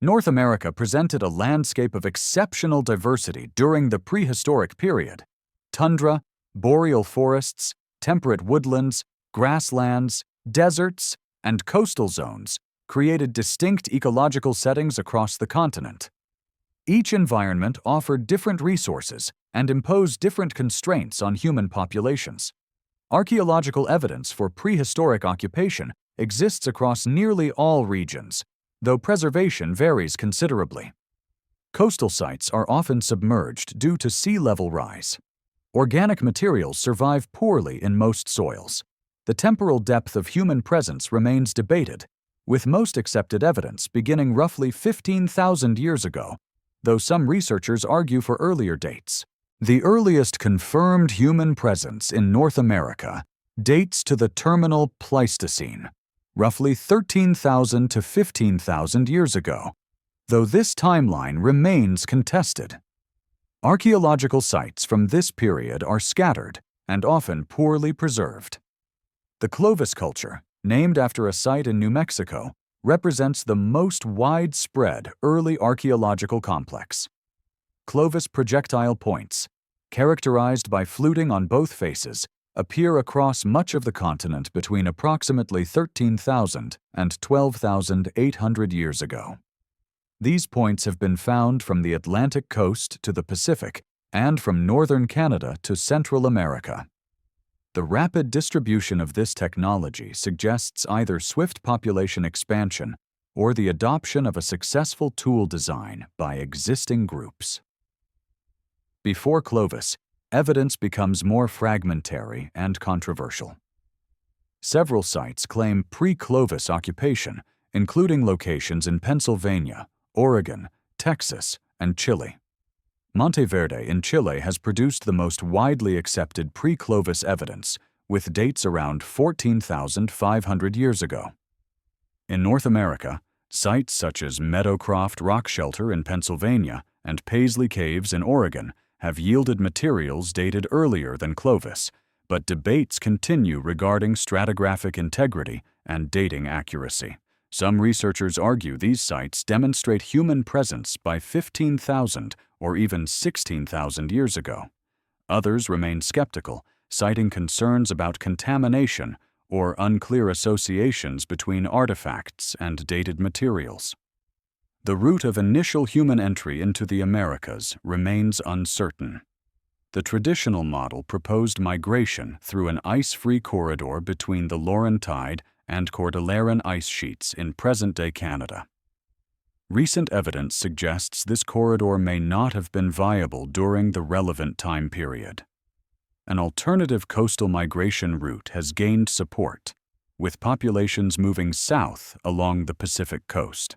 North America presented a landscape of exceptional diversity during the prehistoric period. Tundra, boreal forests, temperate woodlands, grasslands, deserts, and coastal zones created distinct ecological settings across the continent. Each environment offered different resources and imposed different constraints on human populations. Archaeological evidence for prehistoric occupation exists across nearly all regions, though preservation varies considerably. Coastal sites are often submerged due to sea level rise. Organic materials survive poorly in most soils. The temporal depth of human presence remains debated, with most accepted evidence beginning roughly 15,000 years ago, though some researchers argue for earlier dates. The earliest confirmed human presence in North America dates to the terminal Pleistocene, roughly 13,000 to 15,000 years ago, though this timeline remains contested. Archaeological sites from this period are scattered and often poorly preserved. The Clovis culture, named after a site in New Mexico, represents the most widespread early archaeological complex. Clovis projectile points, characterized by fluting on both faces, appear across much of the continent between approximately 13,000 and 12,800 years ago. These points have been found from the Atlantic coast to the Pacific and from northern Canada to Central America. The rapid distribution of this technology suggests either swift population expansion or the adoption of a successful tool design by existing groups. Before Clovis, evidence becomes more fragmentary and controversial. Several sites claim pre-Clovis occupation, including locations in Pennsylvania, Oregon, Texas, and Chile. Monteverde in Chile has produced the most widely accepted pre-Clovis evidence, with dates around 14,500 years ago. In North America, sites such as Meadowcroft Rock Shelter in Pennsylvania and Paisley Caves in Oregon have yielded materials dated earlier than Clovis, but debates continue regarding stratigraphic integrity and dating accuracy. Some researchers argue these sites demonstrate human presence by 15,000 or even 16,000 years ago. Others remain skeptical, citing concerns about contamination or unclear associations between artifacts and dated materials. The route of initial human entry into the Americas remains uncertain. The traditional model proposed migration through an ice-free corridor between the Laurentide and Cordilleran ice sheets in present-day Canada. Recent evidence suggests this corridor may not have been viable during the relevant time period. An alternative coastal migration route has gained support, with populations moving south along the Pacific coast.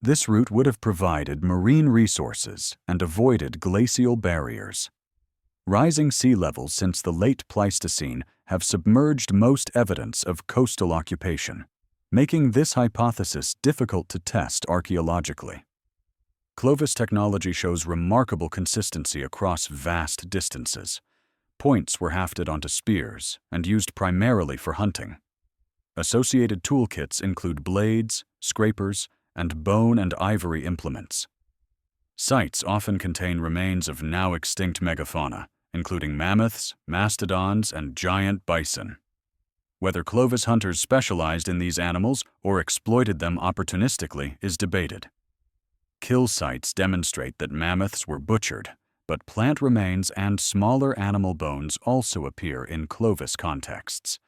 This route would have provided marine resources and avoided glacial barriers. Rising sea levels since the late Pleistocene have submerged most evidence of coastal occupation, making this hypothesis difficult to test archaeologically. Clovis technology shows remarkable consistency across vast distances. Points were hafted onto spears and used primarily for hunting. Associated toolkits include blades, scrapers, and bone and ivory implements. Sites often contain remains of now extinct megafauna, including mammoths, mastodons, and giant bison. Whether Clovis hunters specialized in these animals or exploited them opportunistically is debated. Kill sites demonstrate that mammoths were butchered, but plant remains and smaller animal bones also appear in Clovis contexts.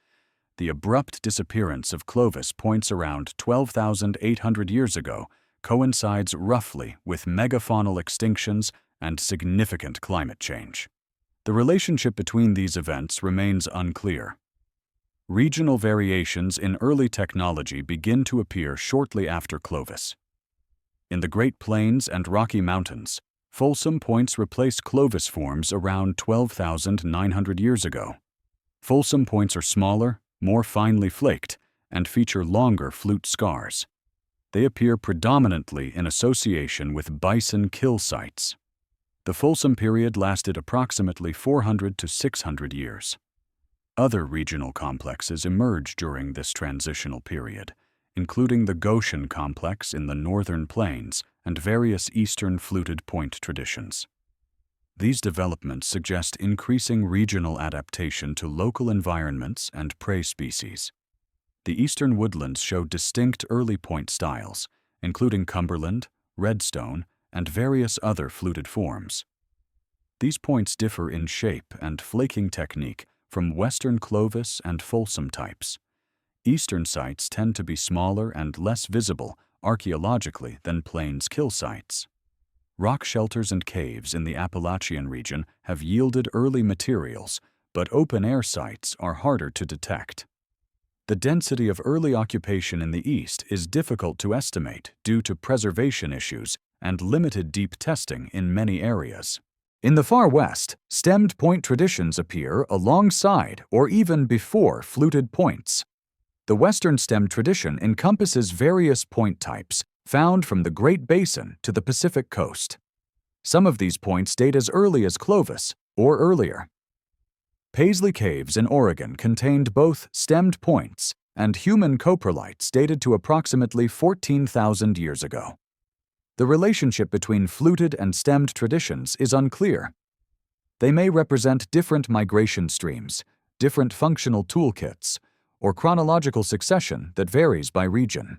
The abrupt disappearance of Clovis points around 12,800 years ago coincides roughly with megafaunal extinctions and significant climate change. The relationship between these events remains unclear. Regional variations in early technology begin to appear shortly after Clovis. In the Great Plains and Rocky Mountains, Folsom points replaced Clovis forms around 12,900 years ago. Folsom points are smaller, more finely flaked, and feature longer flute scars. They appear predominantly in association with bison kill sites. The Folsom period lasted approximately 400 to 600 years. Other regional complexes emerged during this transitional period, including the Goshen complex in the northern plains and various eastern fluted point traditions. These developments suggest increasing regional adaptation to local environments and prey species. The eastern woodlands show distinct early point styles, including Cumberland, Redstone, and various other fluted forms. These points differ in shape and flaking technique from western Clovis and Folsom types. Eastern sites tend to be smaller and less visible archaeologically than plains kill sites. Rock shelters and caves in the Appalachian region have yielded early materials, but open-air sites are harder to detect. The density of early occupation in the East is difficult to estimate due to preservation issues and limited deep testing in many areas. In the far West, stemmed point traditions appear alongside or even before fluted points. The Western stem tradition encompasses various point types found from the Great Basin to the Pacific coast. Some of these points date as early as Clovis or earlier. Paisley Caves in Oregon contained both stemmed points and human coprolites dated to approximately 14,000 years ago. The relationship between fluted and stemmed traditions is unclear. They may represent different migration streams, different functional toolkits, or chronological succession that varies by region.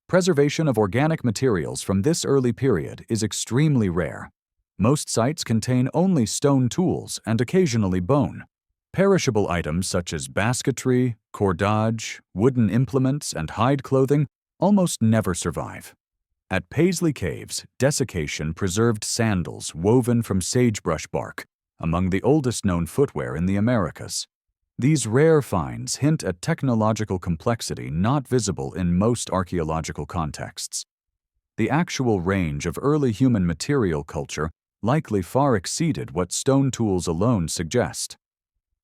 Preservation of organic materials from this early period is extremely rare. Most sites contain only stone tools and occasionally bone. Perishable items such as basketry, cordage, wooden implements, and hide clothing almost never survive. At Paisley Caves, desiccation preserved sandals woven from sagebrush bark, among the oldest known footwear in the Americas. These rare finds hint at technological complexity not visible in most archaeological contexts. The actual range of early human material culture likely far exceeded what stone tools alone suggest.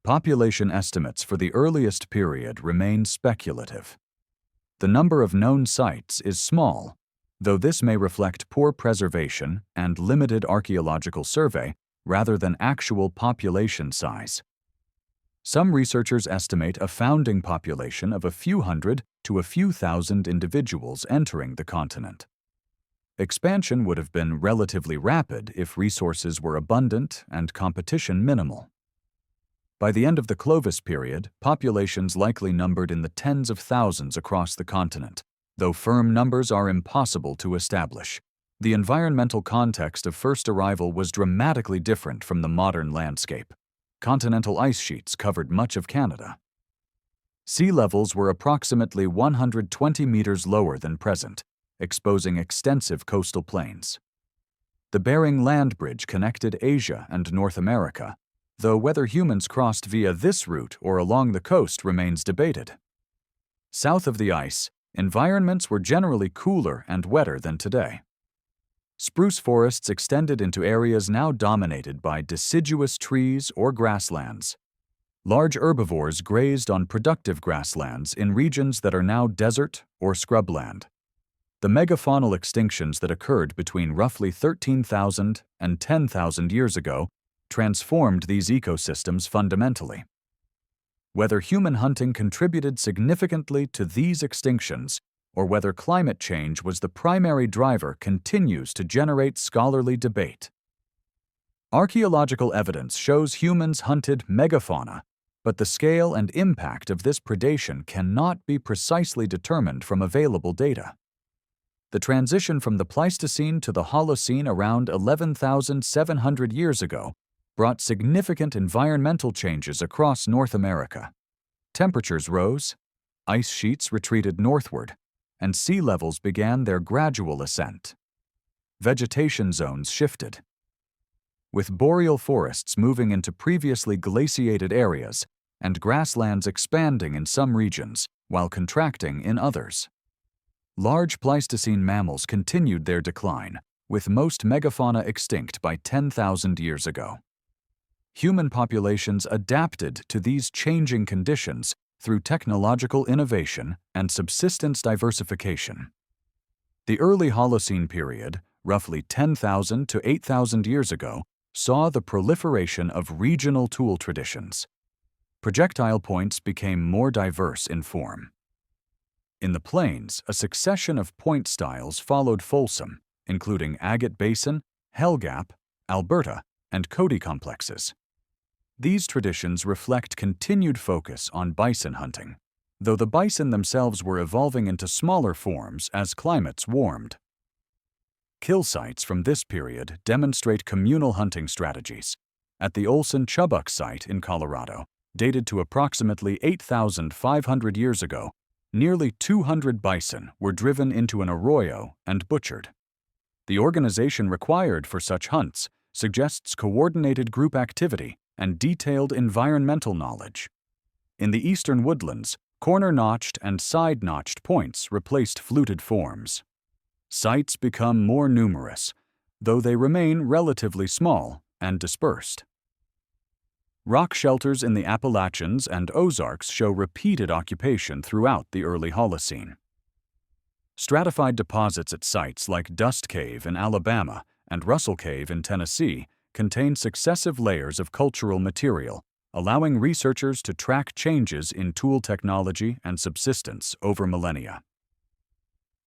Population estimates for the earliest period remain speculative. The number of known sites is small, though this may reflect poor preservation and limited archaeological survey rather than actual population size. Some researchers estimate a founding population of a few hundred to a few thousand individuals entering the continent. Expansion would have been relatively rapid if resources were abundant and competition minimal. By the end of the Clovis period, populations likely numbered in the tens of thousands across the continent, though firm numbers are impossible to establish. The environmental context of first arrival was dramatically different from the modern landscape. Continental ice sheets covered much of Canada. Sea levels were approximately 120 meters lower than present, exposing extensive coastal plains. The Bering Land Bridge connected Asia and North America, though whether humans crossed via this route or along the coast remains debated. South of the ice, environments were generally cooler and wetter than today. Spruce forests extended into areas now dominated by deciduous trees or grasslands. Large herbivores grazed on productive grasslands in regions that are now desert or scrubland. The megafaunal extinctions that occurred between roughly 13,000 and 10,000 years ago transformed these ecosystems fundamentally. Whether human hunting contributed significantly to these extinctions or whether climate change was the primary driver continues to generate scholarly debate. Archaeological evidence shows humans hunted megafauna, but the scale and impact of this predation cannot be precisely determined from available data. The transition from the Pleistocene to the Holocene around 11,700 years ago brought significant environmental changes across North America. Temperatures rose, ice sheets retreated northward, and sea levels began their gradual ascent. Vegetation zones shifted. With boreal forests moving into previously glaciated areas and grasslands expanding in some regions while contracting in others. Large Pleistocene mammals continued their decline, with most megafauna extinct by 10,000 years ago. Human populations adapted to these changing conditions through technological innovation and subsistence diversification. The early Holocene period, roughly 10,000 to 8,000 years ago, saw the proliferation of regional tool traditions. Projectile points became more diverse in form. In the plains, a succession of point styles followed Folsom, including Agate Basin, Hell Gap, Alberta, and Cody complexes. These traditions reflect continued focus on bison hunting, though the bison themselves were evolving into smaller forms as climates warmed. Kill sites from this period demonstrate communal hunting strategies. At the Olson-Chubbuck site in Colorado, dated to approximately 8,500 years ago, nearly 200 bison were driven into an arroyo and butchered. The organization required for such hunts suggests coordinated group activity and detailed environmental knowledge. In the eastern woodlands, corner-notched and side-notched points replaced fluted forms. Sites become more numerous, though they remain relatively small and dispersed. Rock shelters in the Appalachians and Ozarks show repeated occupation throughout the early Holocene. Stratified deposits at sites like Dust Cave in Alabama and Russell Cave in Tennessee contain successive layers of cultural material, allowing researchers to track changes in tool technology and subsistence over millennia.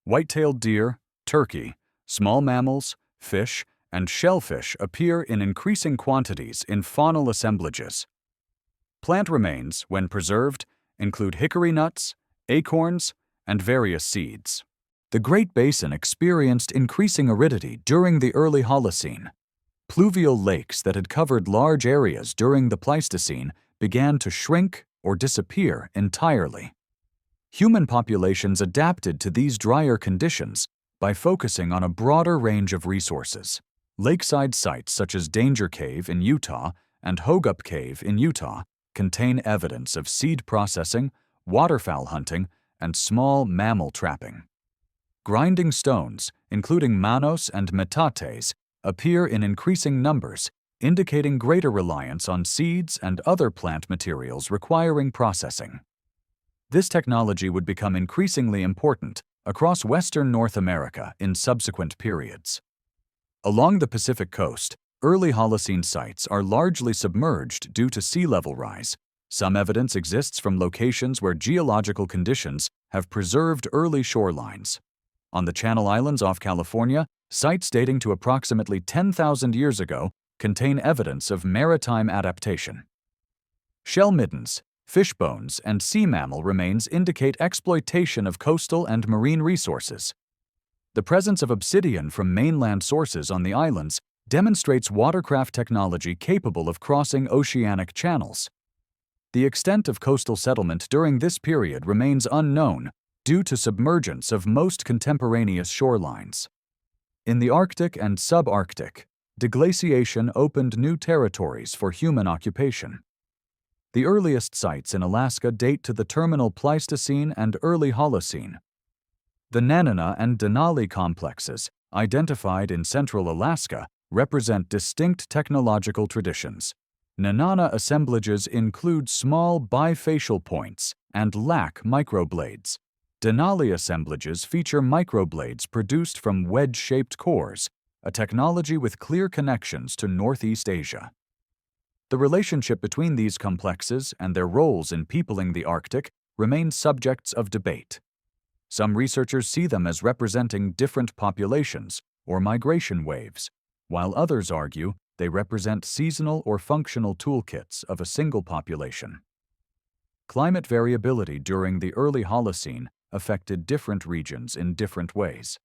White-tailed deer, turkey, small mammals, fish, and shellfish appear in increasing quantities in faunal assemblages. Plant remains, when preserved, include hickory nuts, acorns, and various seeds. The Great Basin experienced increasing aridity during the early Holocene. Pluvial lakes that had covered large areas during the Pleistocene began to shrink or disappear entirely. Human populations adapted to these drier conditions by focusing on a broader range of resources. Lakeside sites such as Danger Cave in Utah and Hogup Cave in Utah contain evidence of seed processing, waterfowl hunting, and small mammal trapping. Grinding stones, including manos and metates, appear in increasing numbers, indicating greater reliance on seeds and other plant materials requiring processing. This technology would become increasingly important across western North America in subsequent periods. Along the Pacific coast, early Holocene sites are largely submerged due to sea level rise. Some evidence exists from locations where geological conditions have preserved early shorelines. On the Channel Islands off California, sites dating to approximately 10,000 years ago contain evidence of maritime adaptation. Shell middens, fish bones, and sea mammal remains indicate exploitation of coastal and marine resources. The presence of obsidian from mainland sources on the islands demonstrates watercraft technology capable of crossing oceanic channels. The extent of coastal settlement during this period remains unknown due to submergence of most contemporaneous shorelines. In the Arctic and subarctic, deglaciation opened new territories for human occupation. The earliest sites in Alaska date to the terminal Pleistocene and early Holocene. The Nanana and Denali complexes, identified in central Alaska, represent distinct technological traditions. Nanana assemblages include small bifacial points and lack microblades. Denali assemblages feature microblades produced from wedge-shaped cores, a technology with clear connections to Northeast Asia. The relationship between these complexes and their roles in peopling the Arctic remains subjects of debate. Some researchers see them as representing different populations or migration waves, while others argue they represent seasonal or functional toolkits of a single population. Climate variability during the early Holocene affected different regions in different ways.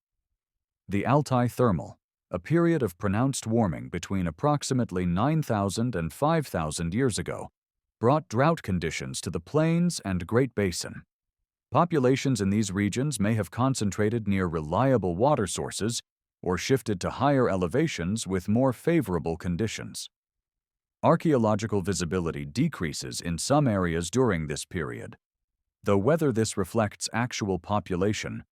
The Altai Thermal, a period of pronounced warming between approximately 9,000 and 5,000 years ago, brought drought conditions to the plains and Great Basin. Populations in these regions may have concentrated near reliable water sources or shifted to higher elevations with more favorable conditions. Archaeological visibility decreases in some areas during this period, though whether this reflects actual population,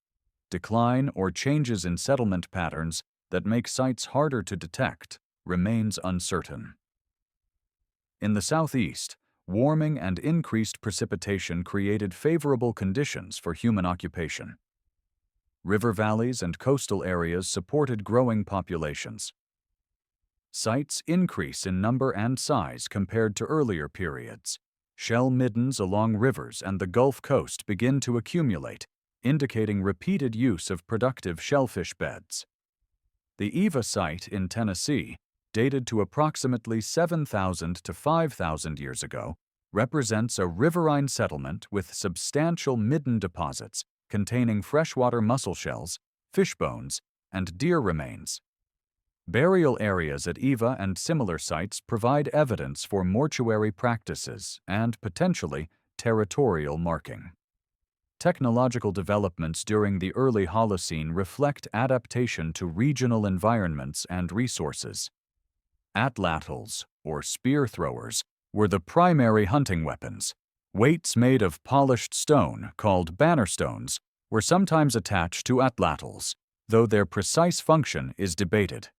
decline, or changes in settlement patterns that make sites harder to detect remains uncertain. In the southeast, warming and increased precipitation created favorable conditions for human occupation. River valleys and coastal areas supported growing populations. Sites increase in number and size compared to earlier periods. Shell middens along rivers and the Gulf Coast begin to accumulate, indicating repeated use of productive shellfish beds. The Eva site in Tennessee, dated to approximately 7,000 to 5,000 years ago, represents a riverine settlement with substantial midden deposits containing freshwater mussel shells, fish bones, and deer remains. Burial areas at Eva and similar sites provide evidence for mortuary practices and, potentially, territorial marking. Technological developments during the early Holocene reflect adaptation to regional environments and resources. Atlatls, or spear throwers, were the primary hunting weapons. Weights made of polished stone, called banner stones, were sometimes attached to atlatls, though their precise function is debated.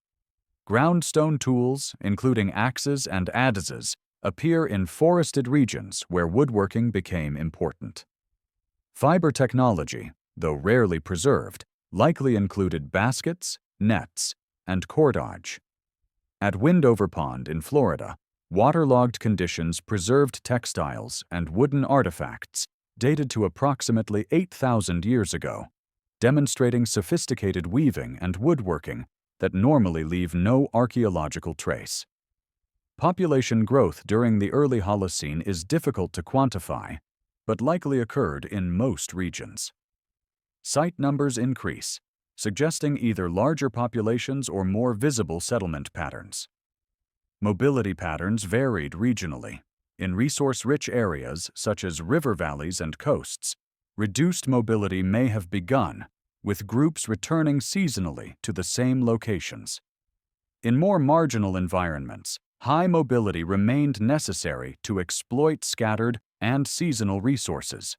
Ground stone tools, including axes and adzes, appear in forested regions where woodworking became important. Fiber technology, though rarely preserved, likely included baskets, nets, and cordage. At Windover Pond in Florida, waterlogged conditions preserved textiles and wooden artifacts dated to approximately 8,000 years ago, demonstrating sophisticated weaving and woodworking that normally leave no archaeological trace. Population growth during the early Holocene is difficult to quantify, but likely occurred in most regions. Site numbers increase, suggesting either larger populations or more visible settlement patterns. Mobility patterns varied regionally. In resource-rich areas, such as river valleys and coasts, reduced mobility may have begun, with groups returning seasonally to the same locations. In more marginal environments, high mobility remained necessary to exploit scattered and seasonal resources.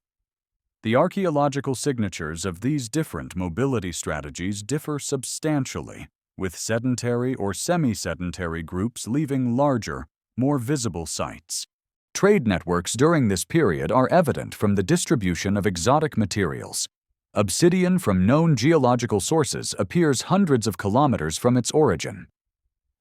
The archaeological signatures of these different mobility strategies differ substantially, with sedentary or semi-sedentary groups leaving larger, more visible sites. Trade networks during this period are evident from the distribution of exotic materials. Obsidian from known geological sources appears hundreds of kilometers from its origin.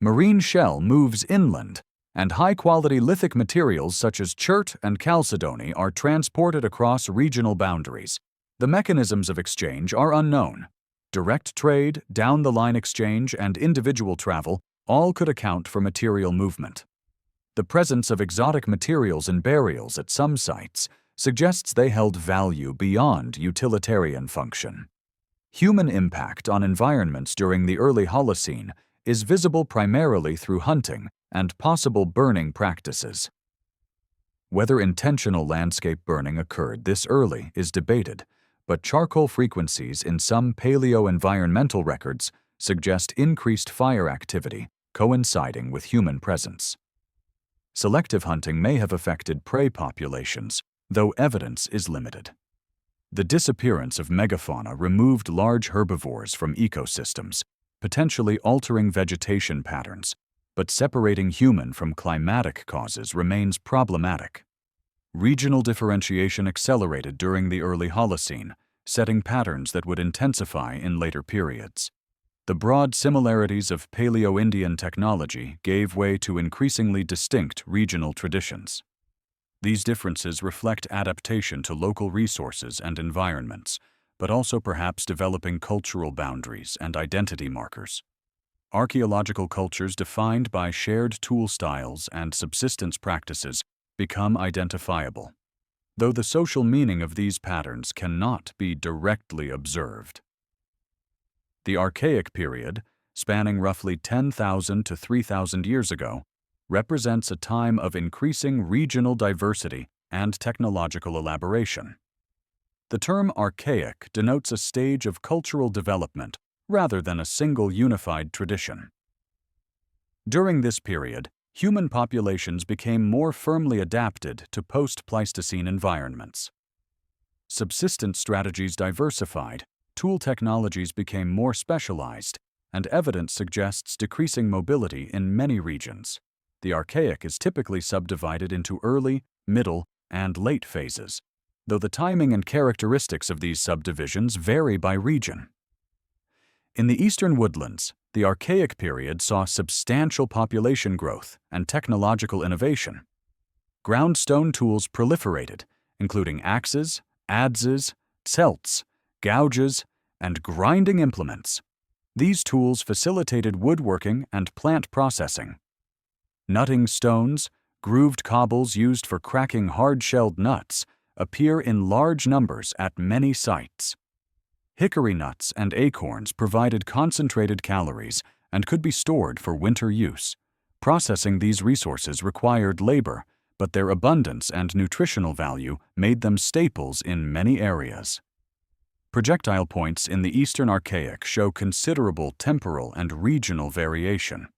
Marine shell moves inland, and high-quality lithic materials such as chert and chalcedony are transported across regional boundaries. The mechanisms of exchange are unknown. Direct trade, down-the-line exchange, and individual travel all could account for material movement. The presence of exotic materials in burials at some sites suggests they held value beyond utilitarian function. Human impact on environments during the early Holocene is visible primarily through hunting and possible burning practices. Whether intentional landscape burning occurred this early is debated, but charcoal frequencies in some paleo-environmental records suggest increased fire activity coinciding with human presence. Selective hunting may have affected prey populations, though evidence is limited. The disappearance of megafauna removed large herbivores from ecosystems, potentially altering vegetation patterns, but separating human from climatic causes remains problematic. Regional differentiation accelerated during the early Holocene, setting patterns that would intensify in later periods. The broad similarities of Paleo-Indian technology gave way to increasingly distinct regional traditions. These differences reflect adaptation to local resources and environments, but also perhaps developing cultural boundaries and identity markers. Archaeological cultures defined by shared tool styles and subsistence practices become identifiable, though the social meaning of these patterns cannot be directly observed. The Archaic period, spanning roughly 10,000 to 3,000 years ago, represents a time of increasing regional diversity and technological elaboration. The term archaic denotes a stage of cultural development rather than a single unified tradition. During this period, human populations became more firmly adapted to post-Pleistocene environments. Subsistence strategies diversified, tool technologies became more specialized, and evidence suggests decreasing mobility in many regions. The Archaic is typically subdivided into early, middle, and late phases, though the timing and characteristics of these subdivisions vary by region. In the eastern woodlands, the Archaic period saw substantial population growth and technological innovation. Ground stone tools proliferated, including axes, adzes, celts, gouges, and grinding implements. These tools facilitated woodworking and plant processing. Nutting stones, grooved cobbles used for cracking hard-shelled nuts, appear in large numbers at many sites. Hickory nuts and acorns provided concentrated calories and could be stored for winter use. Processing these resources required labor, but their abundance and nutritional value made them staples in many areas. Projectile points in the Eastern Archaic show considerable temporal and regional variation.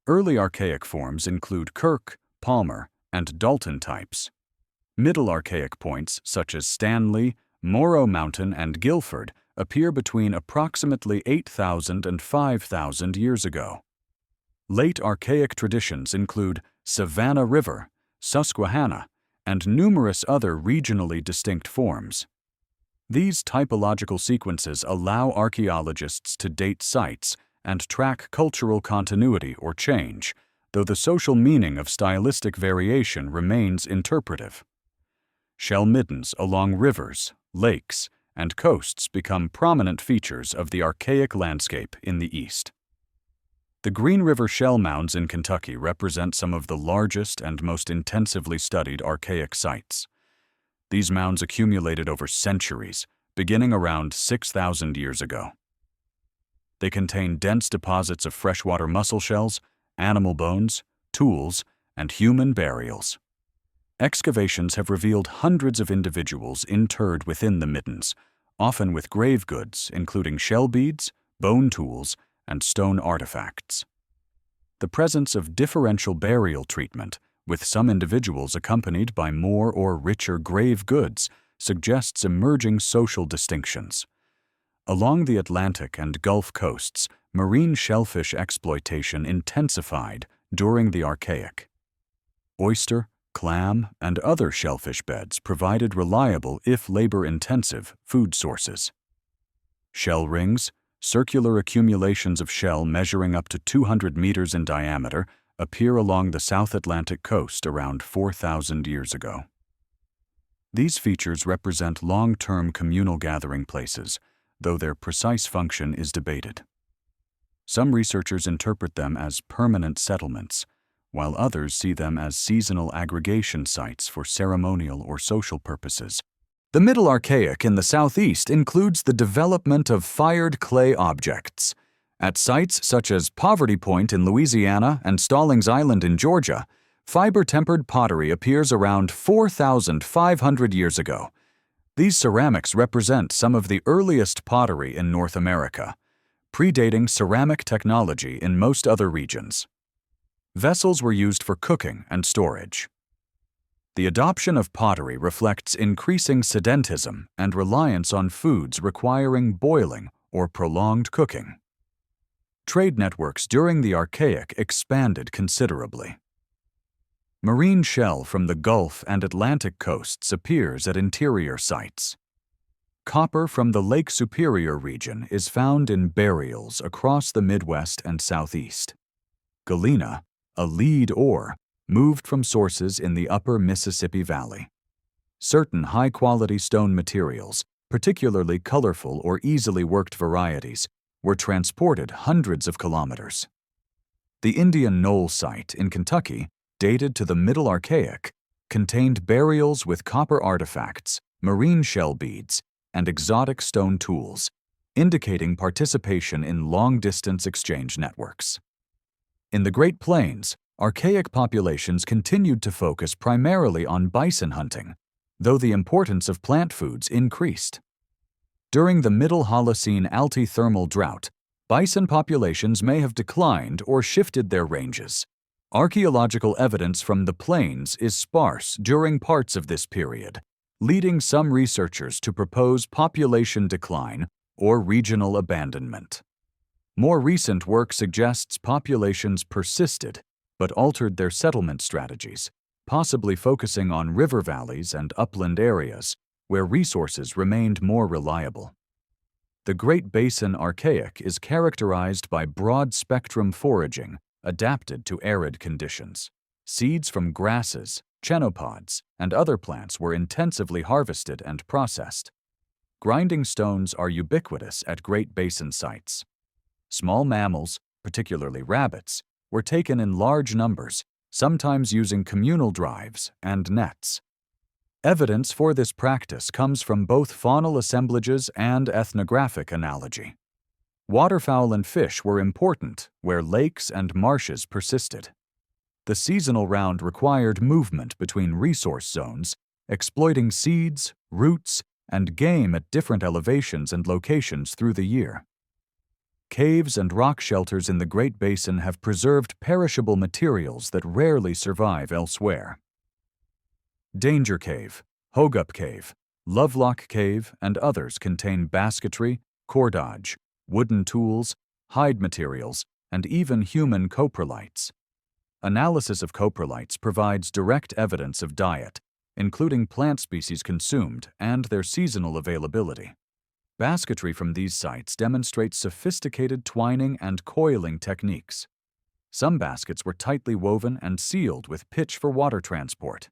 Early Archaic forms include Kirk, Palmer, and Dalton types. Middle Archaic points such as Stanley, Morrow Mountain, and Guilford appear between approximately 8,000 and 5,000 years ago. Late Archaic traditions include Savannah River, Susquehanna, and numerous other regionally distinct forms. These typological sequences allow archaeologists to date sites and track cultural continuity or change, though the social meaning of stylistic variation remains interpretive. Shell middens along rivers, lakes, and coasts become prominent features of the archaic landscape in the East. The Green River shell mounds in Kentucky represent some of the largest and most intensively studied archaic sites. These mounds accumulated over centuries, beginning around 6,000 years ago. They contain dense deposits of freshwater mussel shells, animal bones, tools, and human burials. Excavations have revealed hundreds of individuals interred within the middens, often with grave goods including shell beads, bone tools, and stone artifacts. The presence of differential burial treatment, with some individuals accompanied by more or richer grave goods, suggests emerging social distinctions. Along the Atlantic and Gulf coasts, marine shellfish exploitation intensified during the Archaic. Oyster, clam, and other shellfish beds provided reliable, if labor-intensive, food sources. Shell rings, circular accumulations of shell measuring up to 200 meters in diameter, appear along the South Atlantic coast around 4,000 years ago. These features represent long-term communal gathering places, though their precise function is debated. Some researchers interpret them as permanent settlements, while others see them as seasonal aggregation sites for ceremonial or social purposes. The Middle Archaic in the southeast includes the development of fired clay objects. At sites such as Poverty Point in Louisiana and Stallings Island in Georgia, fiber-tempered pottery appears around 4,500 years ago. These ceramics represent some of the earliest pottery in North America, predating ceramic technology in most other regions. Vessels were used for cooking and storage. The adoption of pottery reflects increasing sedentism and reliance on foods requiring boiling or prolonged cooking. Trade networks during the Archaic expanded considerably. Marine shell from the Gulf and Atlantic coasts appears at interior sites. Copper from the Lake Superior region is found in burials across the Midwest and Southeast. Galena, a lead ore, moved from sources in the upper Mississippi Valley. Certain high-quality stone materials, particularly colorful or easily worked varieties, were transported hundreds of kilometers. The Indian Knoll site in Kentucky, dated to the Middle Archaic, contained burials with copper artifacts, marine shell beads, and exotic stone tools, indicating participation in long-distance exchange networks. In the Great Plains, Archaic populations continued to focus primarily on bison hunting, though the importance of plant foods increased. During the Middle Holocene altithermal drought, bison populations may have declined or shifted their ranges. Archaeological evidence from the plains is sparse during parts of this period, leading some researchers to propose population decline or regional abandonment. More recent work suggests populations persisted but altered their settlement strategies, possibly focusing on river valleys and upland areas where resources remained more reliable. The Great Basin Archaic is characterized by broad-spectrum foraging adapted to arid conditions. Seeds from grasses, chenopod's, and other plants were intensively harvested and processed. grinding stones are ubiquitous at Great Basin sites. Small mammals, particularly rabbits, were taken in large numbers, sometimes using communal drives and nets. Evidence for this practice comes from both faunal assemblages and ethnographic analogy. Waterfowl and fish were important where lakes and marshes persisted. The seasonal round required movement between resource zones, exploiting seeds, roots, and game at different elevations and locations through the year. Caves and rock shelters in the Great Basin have preserved perishable materials that rarely survive elsewhere. Danger Cave, Hogup Cave, Lovelock Cave, and others contain basketry, cordage, wooden tools, hide materials, and even human coprolites. Analysis of coprolites provides direct evidence of diet, including plant species consumed and their seasonal availability. Basketry from these sites demonstrates sophisticated twining and coiling techniques. Some baskets were tightly woven and sealed with pitch for water transport.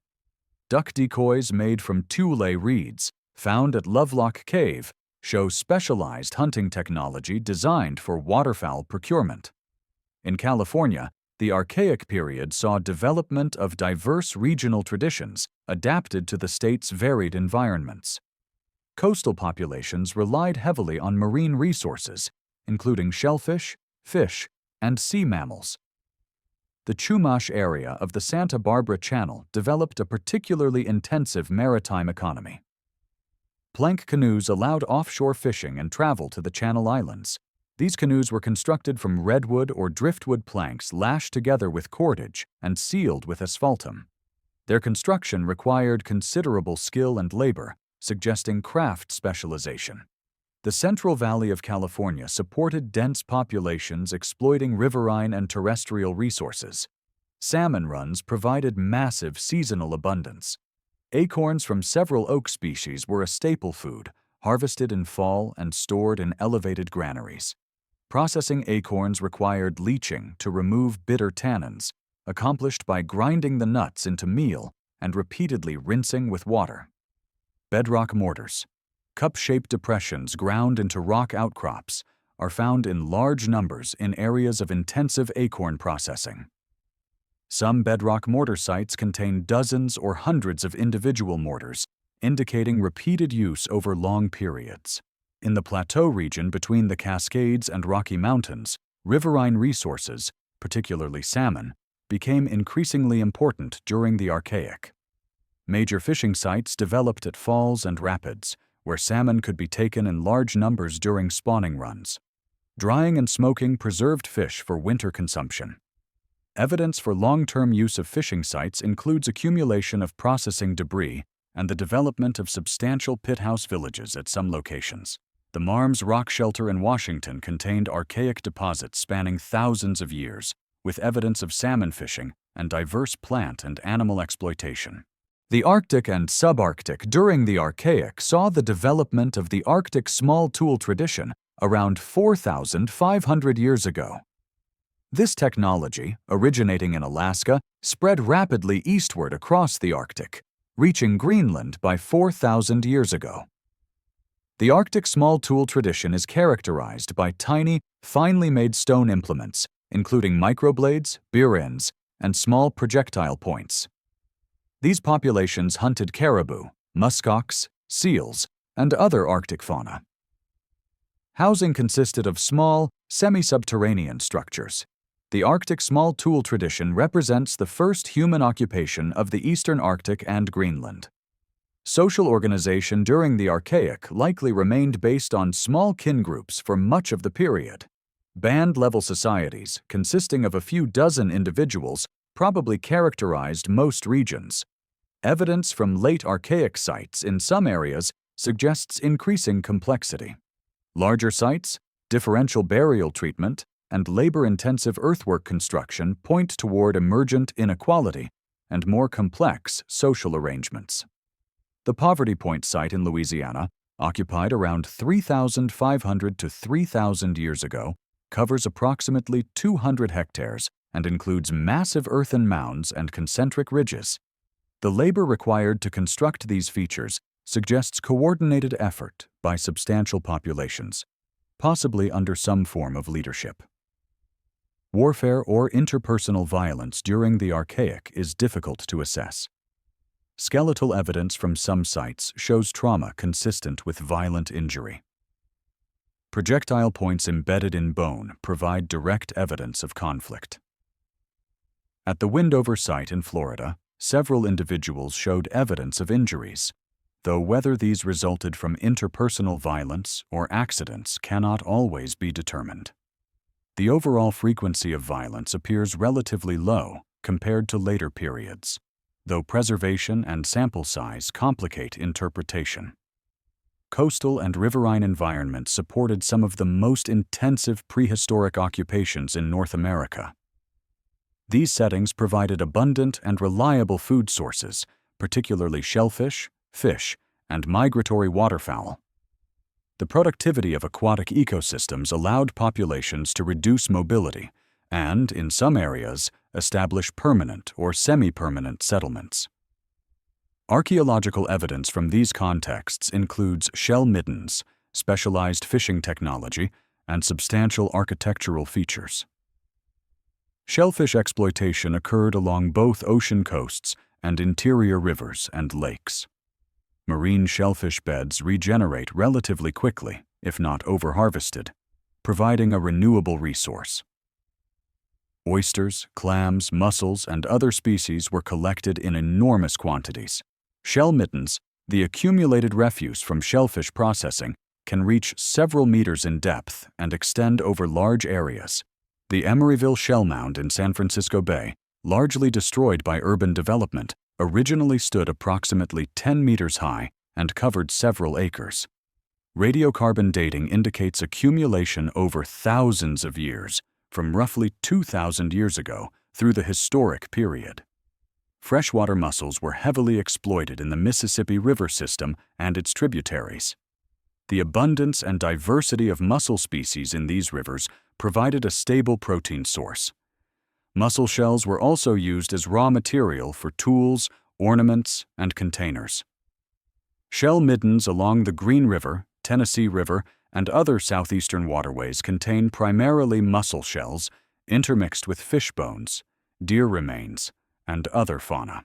Duck decoys made from tule reeds, found at Lovelock Cave, show specialized hunting technology designed for waterfowl procurement. In California, the Archaic period saw development of diverse regional traditions adapted to the state's varied environments. Coastal populations relied heavily on marine resources, including shellfish, fish, and sea mammals. The Chumash area of the Santa Barbara Channel developed a particularly intensive maritime economy. Plank canoes allowed offshore fishing and travel to the Channel Islands. These canoes were constructed from redwood or driftwood planks lashed together with cordage and sealed with asphaltum. Their construction required considerable skill and labor, suggesting craft specialization. The Central Valley of California supported dense populations exploiting riverine and terrestrial resources. Salmon runs provided massive seasonal abundance. Acorns from several oak species were a staple food, harvested in fall and stored in elevated granaries. Processing acorns required leaching to remove bitter tannins, accomplished by grinding the nuts into meal and repeatedly rinsing with water. Bedrock mortars, cup-shaped depressions ground into rock outcrops, are found in large numbers in areas of intensive acorn processing. Some bedrock mortar sites contain dozens or hundreds of individual mortars, indicating repeated use over long periods. In the plateau region between the Cascades and Rocky Mountains, riverine resources, particularly salmon, became increasingly important during the Archaic. Major fishing sites developed at falls and rapids, where salmon could be taken in large numbers during spawning runs. Drying and smoking preserved fish for winter consumption. Evidence for long-term use of fishing sites includes accumulation of processing debris and the development of substantial pithouse villages at some locations. The Mounds rock shelter in Washington contained archaic deposits spanning thousands of years, with evidence of salmon fishing and diverse plant and animal exploitation. The Arctic and subarctic during the Archaic saw the development of the Arctic small tool tradition around 4,500 years ago. This technology, originating in Alaska, spread rapidly eastward across the Arctic, reaching Greenland by 4,000 years ago. The Arctic small tool tradition is characterized by tiny, finely made stone implements, including microblades, beer ends, and small projectile points. These populations hunted caribou, muskox, seals, and other Arctic fauna. Housing consisted of small, semi-subterranean structures. The Arctic small tool tradition represents the first human occupation of the eastern Arctic and Greenland. Social organization during the Archaic likely remained based on small kin groups for much of the period. Band-level societies, consisting of a few dozen individuals, probably characterized most regions. Evidence from late Archaic sites in some areas suggests increasing complexity. Larger sites, differential burial treatment, and labor-intensive earthwork construction point toward emergent inequality and more complex social arrangements. The Poverty Point site in Louisiana, occupied around 3,500 to 3,000 years ago, covers approximately 200 hectares and includes massive earthen mounds and concentric ridges. The labor required to construct these features suggests coordinated effort by substantial populations, possibly under some form of leadership. Warfare or interpersonal violence during the Archaic is difficult to assess. Skeletal evidence from some sites shows trauma consistent with violent injury. Projectile points embedded in bone provide direct evidence of conflict. At the Windover site in Florida, several individuals showed evidence of injuries, though whether these resulted from interpersonal violence or accidents cannot always be determined. The overall frequency of violence appears relatively low compared to later periods, though preservation and sample size complicate interpretation. Coastal and riverine environments supported some of the most intensive prehistoric occupations in North America. These settings provided abundant and reliable food sources, particularly shellfish, fish, and migratory waterfowl. The productivity of aquatic ecosystems allowed populations to reduce mobility and, in some areas, establish permanent or semi-permanent settlements. Archaeological evidence from these contexts includes shell middens, specialized fishing technology, and substantial architectural features. Shellfish exploitation occurred along both ocean coasts and interior rivers and lakes. Marine shellfish beds regenerate relatively quickly, if not overharvested, providing a renewable resource. Oysters, clams, mussels, and other species were collected in enormous quantities. Shell middens, the accumulated refuse from shellfish processing, can reach several meters in depth and extend over large areas. The Emeryville Shell Mound in San Francisco Bay, largely destroyed by urban development, originally stood approximately 10 meters high and covered several acres. Radiocarbon dating indicates accumulation over thousands of years, from roughly 2,000 years ago through the historic period. Freshwater mussels were heavily exploited in the Mississippi River system and its tributaries. The abundance and diversity of mussel species in these rivers provided a stable protein source. Mussel shells were also used as raw material for tools, ornaments, and containers. Shell middens along the Green River, Tennessee River, and other southeastern waterways contain primarily mussel shells intermixed with fish bones, deer remains, and other fauna.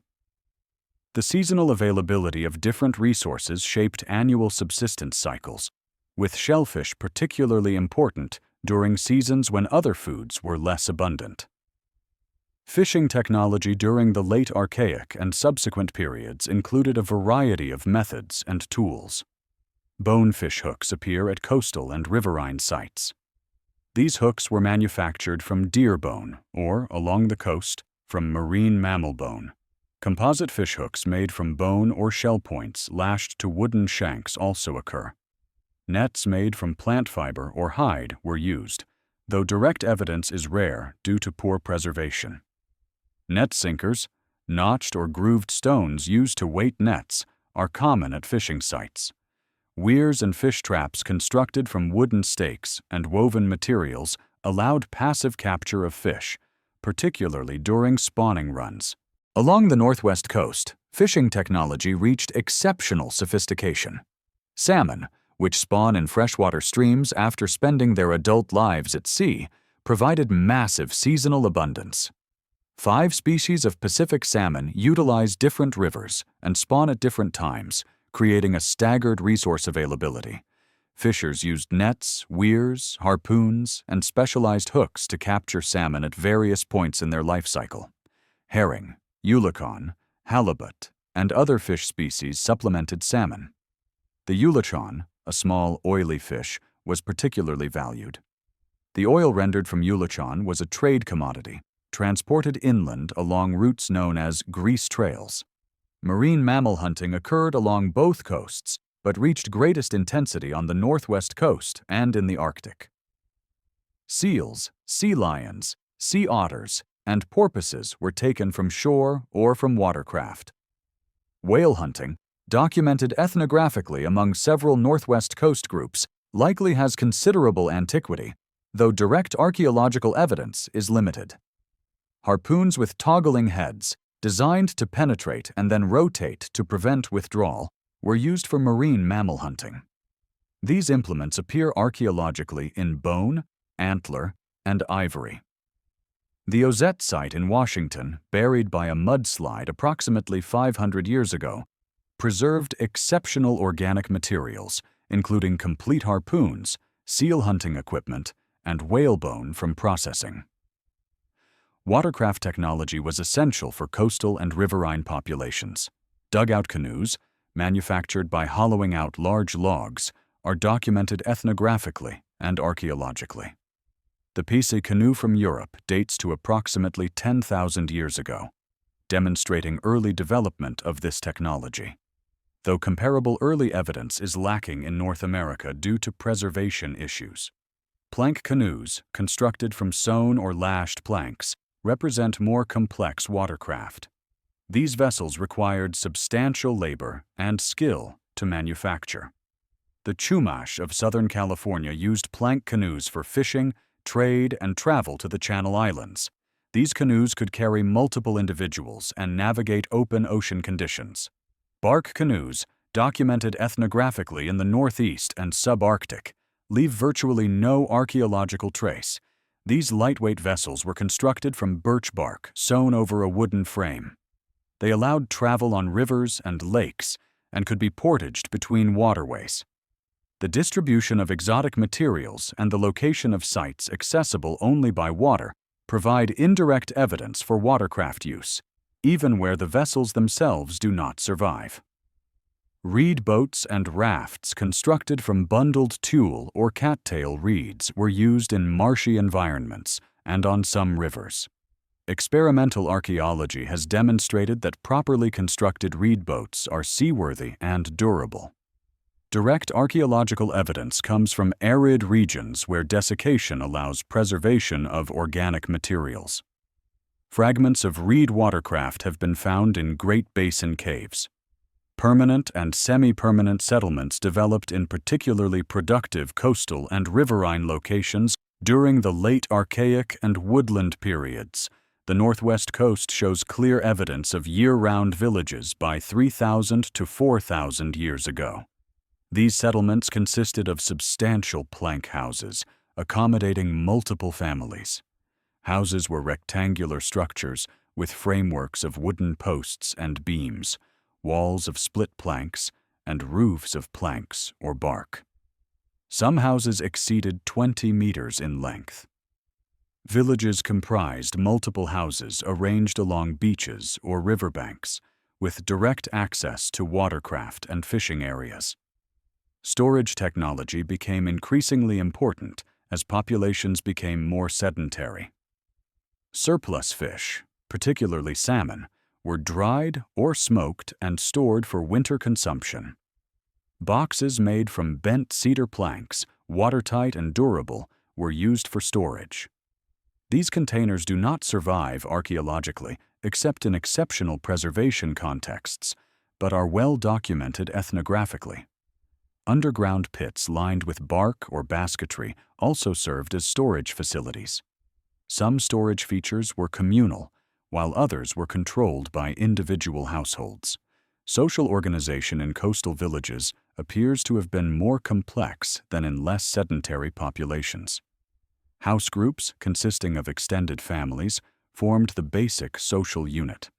The seasonal availability of different resources shaped annual subsistence cycles, with shellfish particularly important during seasons when other foods were less abundant. Fishing technology during the late Archaic and subsequent periods included a variety of methods and tools. Bonefish hooks appear at coastal and riverine sites. These hooks were manufactured from deer bone or, along the coast, from marine mammal bone. Composite fish hooks made from bone or shell points lashed to wooden shanks also occur. Nets made from plant fiber or hide were used, though direct evidence is rare due to poor preservation. Net sinkers, notched or grooved stones used to weight nets, are common at fishing sites. Weirs and fish traps constructed from wooden stakes and woven materials allowed passive capture of fish, particularly during spawning runs. Along the northwest coast, fishing technology reached exceptional sophistication. Salmon, which spawn in freshwater streams after spending their adult lives at sea, provided massive seasonal abundance. 5 species of Pacific salmon utilize different rivers and spawn at different times, creating a staggered resource availability. Fishers used nets, weirs, harpoons, and specialized hooks to capture salmon at various points in their life cycle. Herring, eulachon, halibut, and other fish species supplemented salmon. The eulachon, a small, oily fish, was particularly valued. The oil rendered from eulachon was a trade commodity, transported inland along routes known as grease trails. Marine mammal hunting occurred along both coasts, but reached greatest intensity on the northwest coast and in the Arctic. Seals, sea lions, sea otters, and porpoises were taken from shore or from watercraft. Whale hunting, documented ethnographically among several northwest coast groups, likely has considerable antiquity, though direct archaeological evidence is limited. Harpoons with toggling heads, designed to penetrate and then rotate to prevent withdrawal, were used for marine mammal hunting. These implements appear archaeologically in bone, antler, and ivory. The Ozette site in Washington, buried by a mudslide approximately 500 years ago, preserved exceptional organic materials, including complete harpoons, seal hunting equipment, and whalebone from processing. Watercraft technology was essential for coastal and riverine populations. Dugout canoes, manufactured by hollowing out large logs, are documented ethnographically and archaeologically. The Pise canoe from Europe dates to approximately 10,000 years ago, demonstrating early development of this technology, though comparable early evidence is lacking in North America due to preservation issues. Plank canoes, constructed from sewn or lashed planks, represent more complex watercraft. These vessels required substantial labor and skill to manufacture. The Chumash of Southern California used plank canoes for fishing, trade, and travel to the Channel Islands. These canoes could carry multiple individuals and navigate open ocean conditions. Bark canoes, documented ethnographically in the Northeast and subarctic, leave virtually no archaeological trace. These lightweight vessels were constructed from birch bark sewn over a wooden frame. They allowed travel on rivers and lakes and could be portaged between waterways. The distribution of exotic materials and the location of sites accessible only by water provide indirect evidence for watercraft use, even where the vessels themselves do not survive. Reed boats and rafts constructed from bundled tulle or cattail reeds were used in marshy environments and on some rivers. Experimental archaeology has demonstrated that properly constructed reed boats are seaworthy and durable. Direct archaeological evidence comes from arid regions where desiccation allows preservation of organic materials. Fragments of reed watercraft have been found in Great Basin caves. Permanent and semi-permanent settlements developed in particularly productive coastal and riverine locations during the late Archaic and woodland periods. The northwest coast shows clear evidence of year-round villages by 3,000 to 4,000 years ago. These settlements consisted of substantial plank houses, accommodating multiple families. Houses were rectangular structures with frameworks of wooden posts and beams, walls of split planks, and roofs of planks or bark. Some houses exceeded 20 meters in length. Villages comprised multiple houses arranged along beaches or riverbanks, with direct access to watercraft and fishing areas. Storage technology became increasingly important as populations became more sedentary. Surplus fish, particularly salmon, were dried or smoked and stored for winter consumption. Boxes made from bent cedar planks, watertight and durable, were used for storage. These containers do not survive archaeologically except in exceptional preservation contexts, but are well documented ethnographically. Underground pits lined with bark or basketry also served as storage facilities. Some storage features were communal, while others were controlled by individual households. Social organization in coastal villages appears to have been more complex than in less sedentary populations. House groups, consisting of extended families, formed the basic social unit.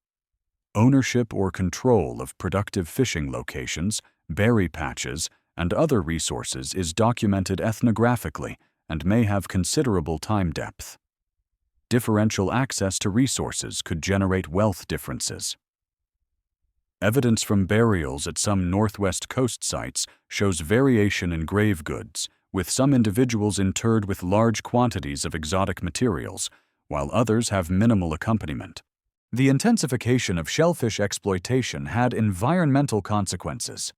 Ownership or control of productive fishing locations, berry patches, and other resources is documented ethnographically and may have considerable time depth. Differential access to resources could generate wealth differences. Evidence from burials at some northwest coast sites shows variation in grave goods, with some individuals interred with large quantities of exotic materials, while others have minimal accompaniment. The intensification of shellfish exploitation had environmental consequences.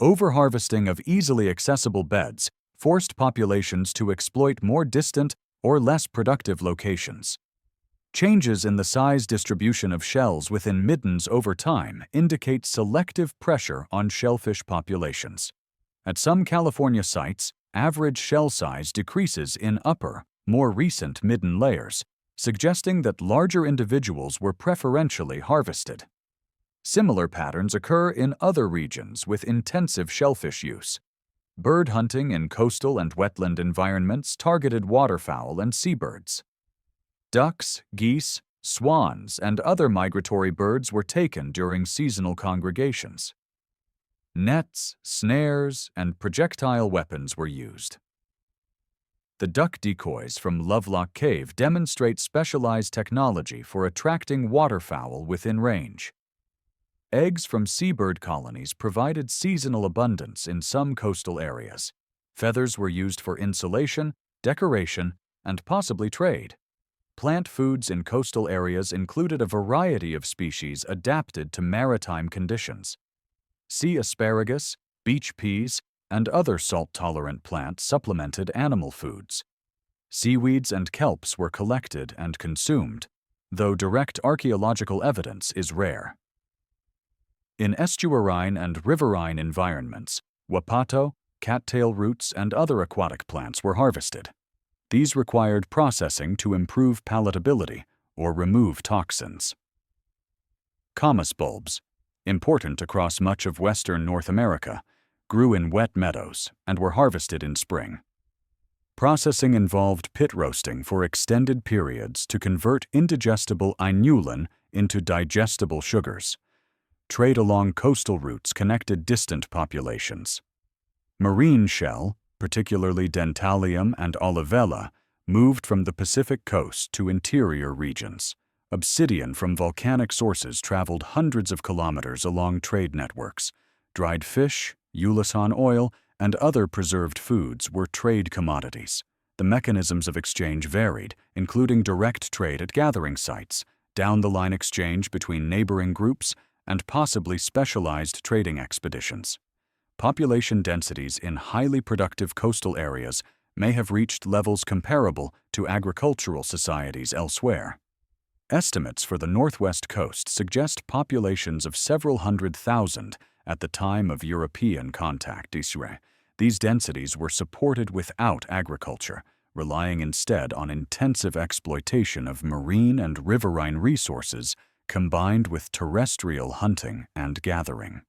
Overharvesting of easily accessible beds forced populations to exploit more distant or less productive locations. Changes in the size distribution of shells within middens over time indicate selective pressure on shellfish populations. At some California sites, average shell size decreases in upper, more recent midden layers, suggesting that larger individuals were preferentially harvested. Similar patterns occur in other regions with intensive shellfish use. Bird hunting in coastal and wetland environments targeted waterfowl and seabirds. Ducks, geese, swans, and other migratory birds were taken during seasonal congregations. Nets, snares, and projectile weapons were used. The duck decoys from Lovelock Cave demonstrate specialized technology for attracting waterfowl within range. Eggs from seabird colonies provided seasonal abundance in some coastal areas. Feathers were used for insulation, decoration, and possibly trade. Plant foods in coastal areas included a variety of species adapted to maritime conditions. Sea asparagus, beach peas, and other salt-tolerant plants supplemented animal foods. Seaweeds and kelps were collected and consumed, though direct archaeological evidence is rare. In estuarine and riverine environments, wapato, cattail roots, and other aquatic plants were harvested. These required processing to improve palatability or remove toxins. Camas bulbs, important across much of western North America, grew in wet meadows and were harvested in spring. Processing involved pit roasting for extended periods to convert indigestible inulin into digestible sugars. Trade along coastal routes connected distant populations. Marine shell, particularly dentalium and olivella, moved from the Pacific coast to interior regions. Obsidian from volcanic sources traveled hundreds of kilometers along trade networks. Dried fish, Eulison oil, and other preserved foods were trade commodities. The mechanisms of exchange varied, including direct trade at gathering sites, down-the-line exchange between neighboring groups, and possibly specialized trading expeditions. Population densities in highly productive coastal areas may have reached levels comparable to agricultural societies elsewhere. Estimates for the northwest coast suggest populations of several 100,000 at the time of European contact. These densities were supported without agriculture, relying instead on intensive exploitation of marine and riverine resources combined with terrestrial hunting and gathering.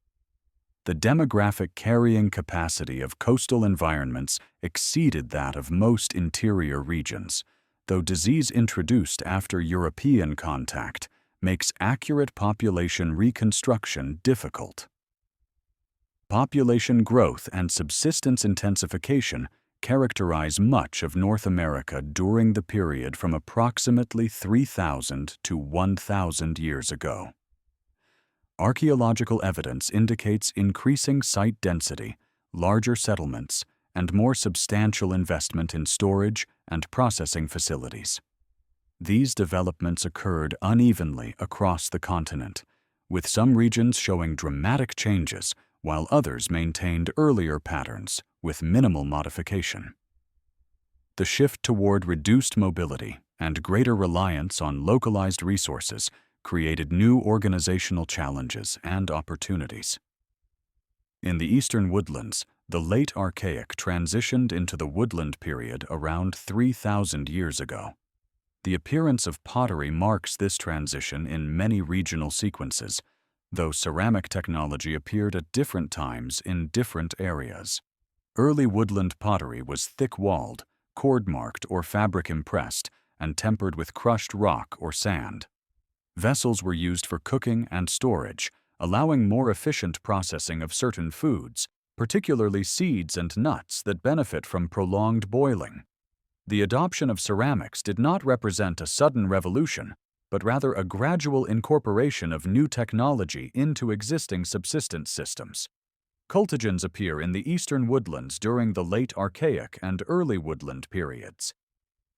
The demographic carrying capacity of coastal environments exceeded that of most interior regions, though disease introduced after European contact makes accurate population reconstruction difficult. Population growth and subsistence intensification characterize much of North America during the period from approximately 3,000 to 1,000 years ago. Archaeological evidence indicates increasing site density, larger settlements, and more substantial investment in storage and processing facilities. These developments occurred unevenly across the continent, with some regions showing dramatic changes while others maintained earlier patterns with minimal modification. The shift toward reduced mobility and greater reliance on localized resources created new organizational challenges and opportunities. In the eastern woodlands, the late Archaic transitioned into the woodland period around 3,000 years ago. The appearance of pottery marks this transition in many regional sequences, though ceramic technology appeared at different times in different areas. Early woodland pottery was thick-walled, cord-marked or fabric-impressed, and tempered with crushed rock or sand. Vessels were used for cooking and storage, allowing more efficient processing of certain foods, particularly seeds and nuts that benefit from prolonged boiling. The adoption of ceramics did not represent a sudden revolution, but rather a gradual incorporation of new technology into existing subsistence systems. Cultigens appear in the eastern woodlands during the late Archaic and early woodland periods.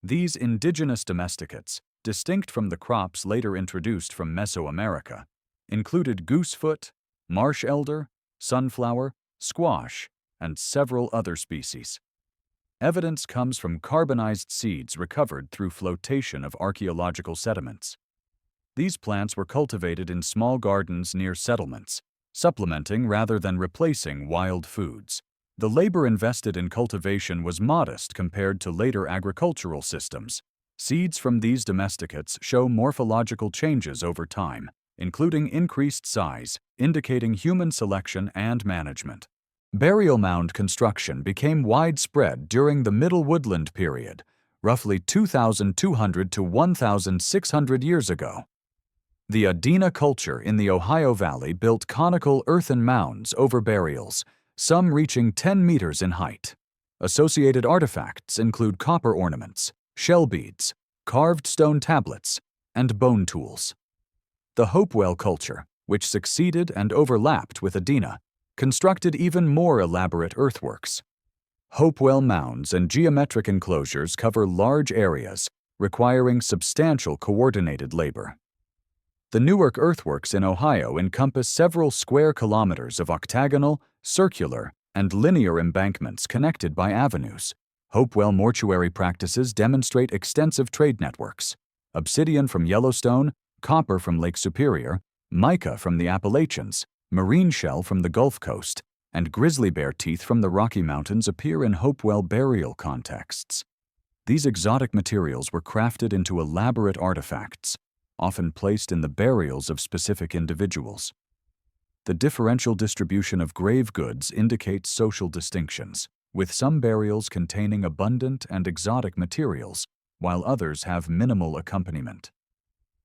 These indigenous domesticates, distinct from the crops later introduced from Mesoamerica, included goosefoot, marsh elder, sunflower, squash, and several other species. Evidence comes from carbonized seeds recovered through flotation of archaeological sediments. These plants were cultivated in small gardens near settlements, supplementing rather than replacing wild foods. The labor invested in cultivation was modest compared to later agricultural systems. Seeds from these domesticates show morphological changes over time, including increased size, indicating human selection and management. Burial mound construction became widespread during the Middle Woodland period, roughly 2,200 to 1,600 years ago. The Adena culture in the Ohio Valley built conical earthen mounds over burials, some reaching 10 meters in height. Associated artifacts include copper ornaments, shell beads, carved stone tablets, and bone tools. The Hopewell culture, which succeeded and overlapped with Adena, constructed even more elaborate earthworks. Hopewell mounds and geometric enclosures cover large areas, requiring substantial coordinated labor. The Newark earthworks in Ohio encompass several square kilometers of octagonal, circular, and linear embankments connected by avenues. Hopewell mortuary practices demonstrate extensive trade networks: obsidian from Yellowstone, copper from Lake Superior, mica from the Appalachians, marine shell from the Gulf Coast, and grizzly bear teeth from the Rocky Mountains appear in Hopewell burial contexts. These exotic materials were crafted into elaborate artifacts, often placed in the burials of specific individuals. The differential distribution of grave goods indicates social distinctions, with some burials containing abundant and exotic materials, while others have minimal accompaniment.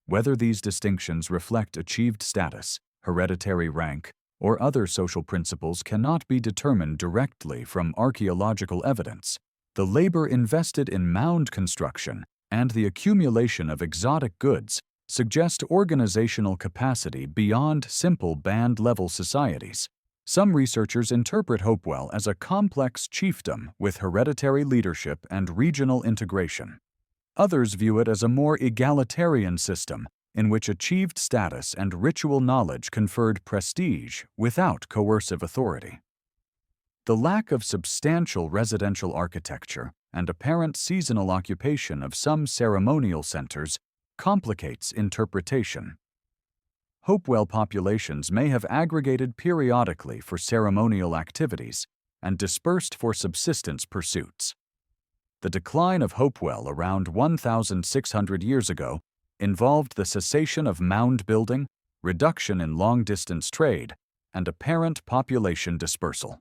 Whether these distinctions reflect achieved status, hereditary rank, or other social principles cannot be determined directly from archaeological evidence. The labor invested in mound construction and the accumulation of exotic goods suggest organizational capacity beyond simple band-level societies. Some researchers interpret Hopewell as a complex chiefdom with hereditary leadership and regional integration. Others view it as a more egalitarian system in which achieved status and ritual knowledge conferred prestige without coercive authority. The lack of substantial residential architecture and apparent seasonal occupation of some ceremonial centers complicates interpretation. Hopewell populations may have aggregated periodically for ceremonial activities and dispersed for subsistence pursuits. The decline of Hopewell around 1,600 years ago involved the cessation of mound building, reduction in long-distance trade, and apparent population dispersal.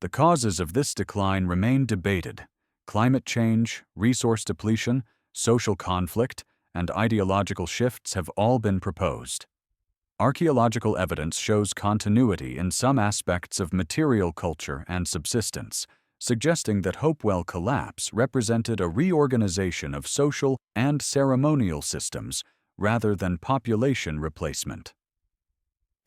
The causes of this decline remain debated. Climate change, resource depletion, social conflict, and ideological shifts have all been proposed. Archaeological evidence shows continuity in some aspects of material culture and subsistence, suggesting that Hopewell collapse represented a reorganization of social and ceremonial systems rather than population replacement.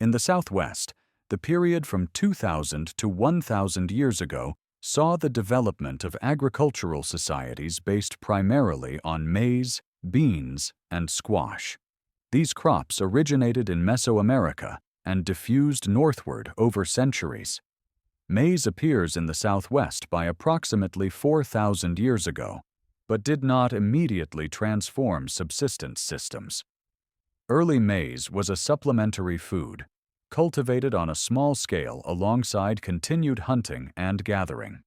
In the Southwest, the period from 2,000 to 1,000 years ago saw the development of agricultural societies based primarily on maize, beans, and squash. These crops originated in Mesoamerica and diffused northward over centuries. Maize appears in the Southwest by approximately 4,000 years ago, but did not immediately transform subsistence systems. Early maize was a supplementary food, cultivated on a small scale alongside continued hunting and gathering.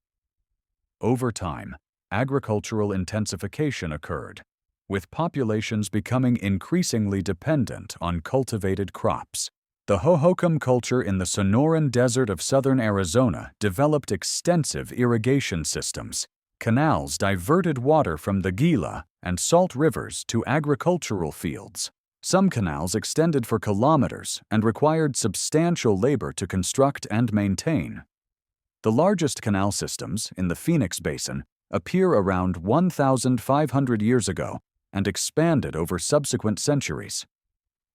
Over time, agricultural intensification occurred, with populations becoming increasingly dependent on cultivated crops. The Hohokam culture in the Sonoran Desert of southern Arizona developed extensive irrigation systems. Canals diverted water from the Gila and salt rivers to agricultural fields. Some canals extended for kilometers and required substantial labor to construct and maintain. The largest canal systems, in the Phoenix Basin, appear around 1,500 years ago and expanded over subsequent centuries.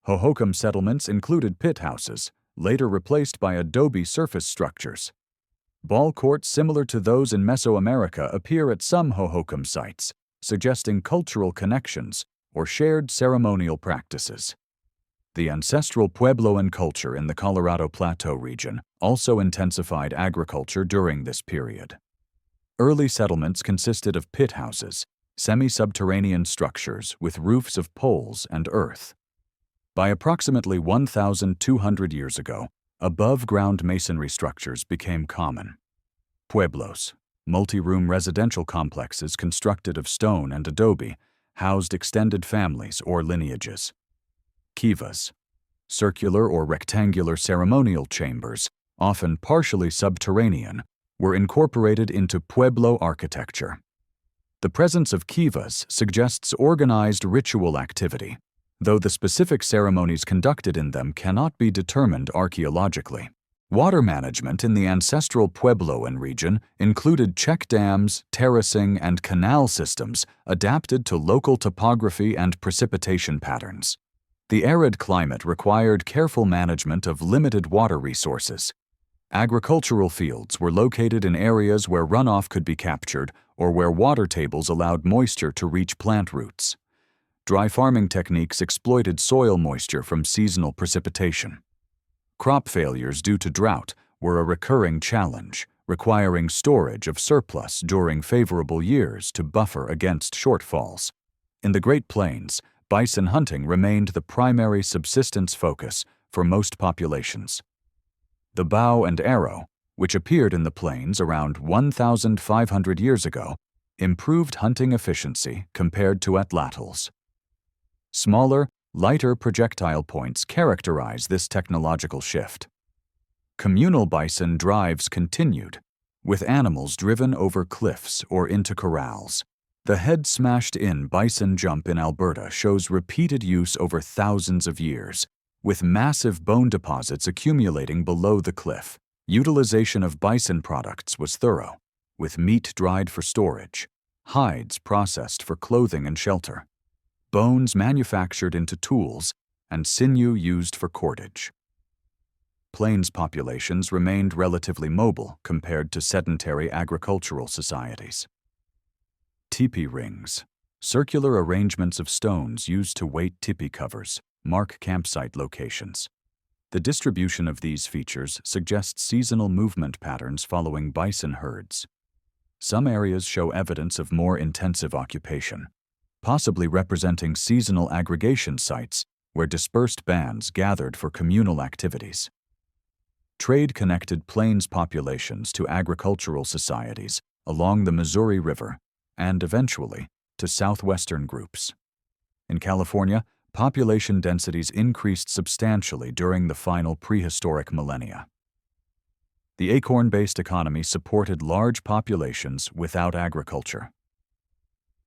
Hohokam settlements included pit houses, later replaced by adobe surface structures. Ball courts similar to those in Mesoamerica appear at some Hohokam sites, suggesting cultural connections or shared ceremonial practices. The ancestral Puebloan culture in the Colorado Plateau region also intensified agriculture during this period. Early settlements consisted of pit houses, semi-subterranean structures with roofs of poles and earth. By approximately 1,200 years ago, above-ground masonry structures became common. Pueblos, multi-room residential complexes constructed of stone and adobe, housed extended families or lineages. Kivas, Circular or rectangular ceremonial chambers, often partially subterranean, were incorporated into Pueblo architecture. The presence of kivas suggests organized ritual activity, though the specific ceremonies conducted in them cannot be determined archaeologically. Water management in the ancestral Puebloan region included check dams, terracing, and canal systems adapted to local topography and precipitation patterns. The arid climate required careful management of limited water resources. Agricultural fields were located in areas where runoff could be captured or where water tables allowed moisture to reach plant roots. Dry farming techniques exploited soil moisture from seasonal precipitation. Crop failures due to drought were a recurring challenge, requiring storage of surplus during favorable years to buffer against shortfalls. In the Great Plains, bison hunting remained the primary subsistence focus for most populations. The bow and arrow, which appeared in the plains around 1,500 years ago, improved hunting efficiency compared to atlatls. Smaller, lighter projectile points characterize this technological shift. Communal bison drives continued, with animals driven over cliffs or into corrals. The head-smashed-in bison jump in Alberta shows repeated use over thousands of years, with massive bone deposits accumulating below the cliff. Utilization of bison products was thorough, with meat dried for storage, hides processed for clothing and shelter, bones manufactured into tools, and sinew used for cordage. Plains populations remained relatively mobile compared to sedentary agricultural societies. Teepee rings, circular arrangements of stones used to weight teepee covers, mark campsite locations. The distribution of these features suggests seasonal movement patterns following bison herds. Some areas show evidence of more intensive occupation, possibly representing seasonal aggregation sites where dispersed bands gathered for communal activities. Trade connected plains populations to agricultural societies along the Missouri River and, eventually, to southwestern groups. In California, population densities increased substantially during the final prehistoric millennia. The acorn-based economy supported large populations without agriculture.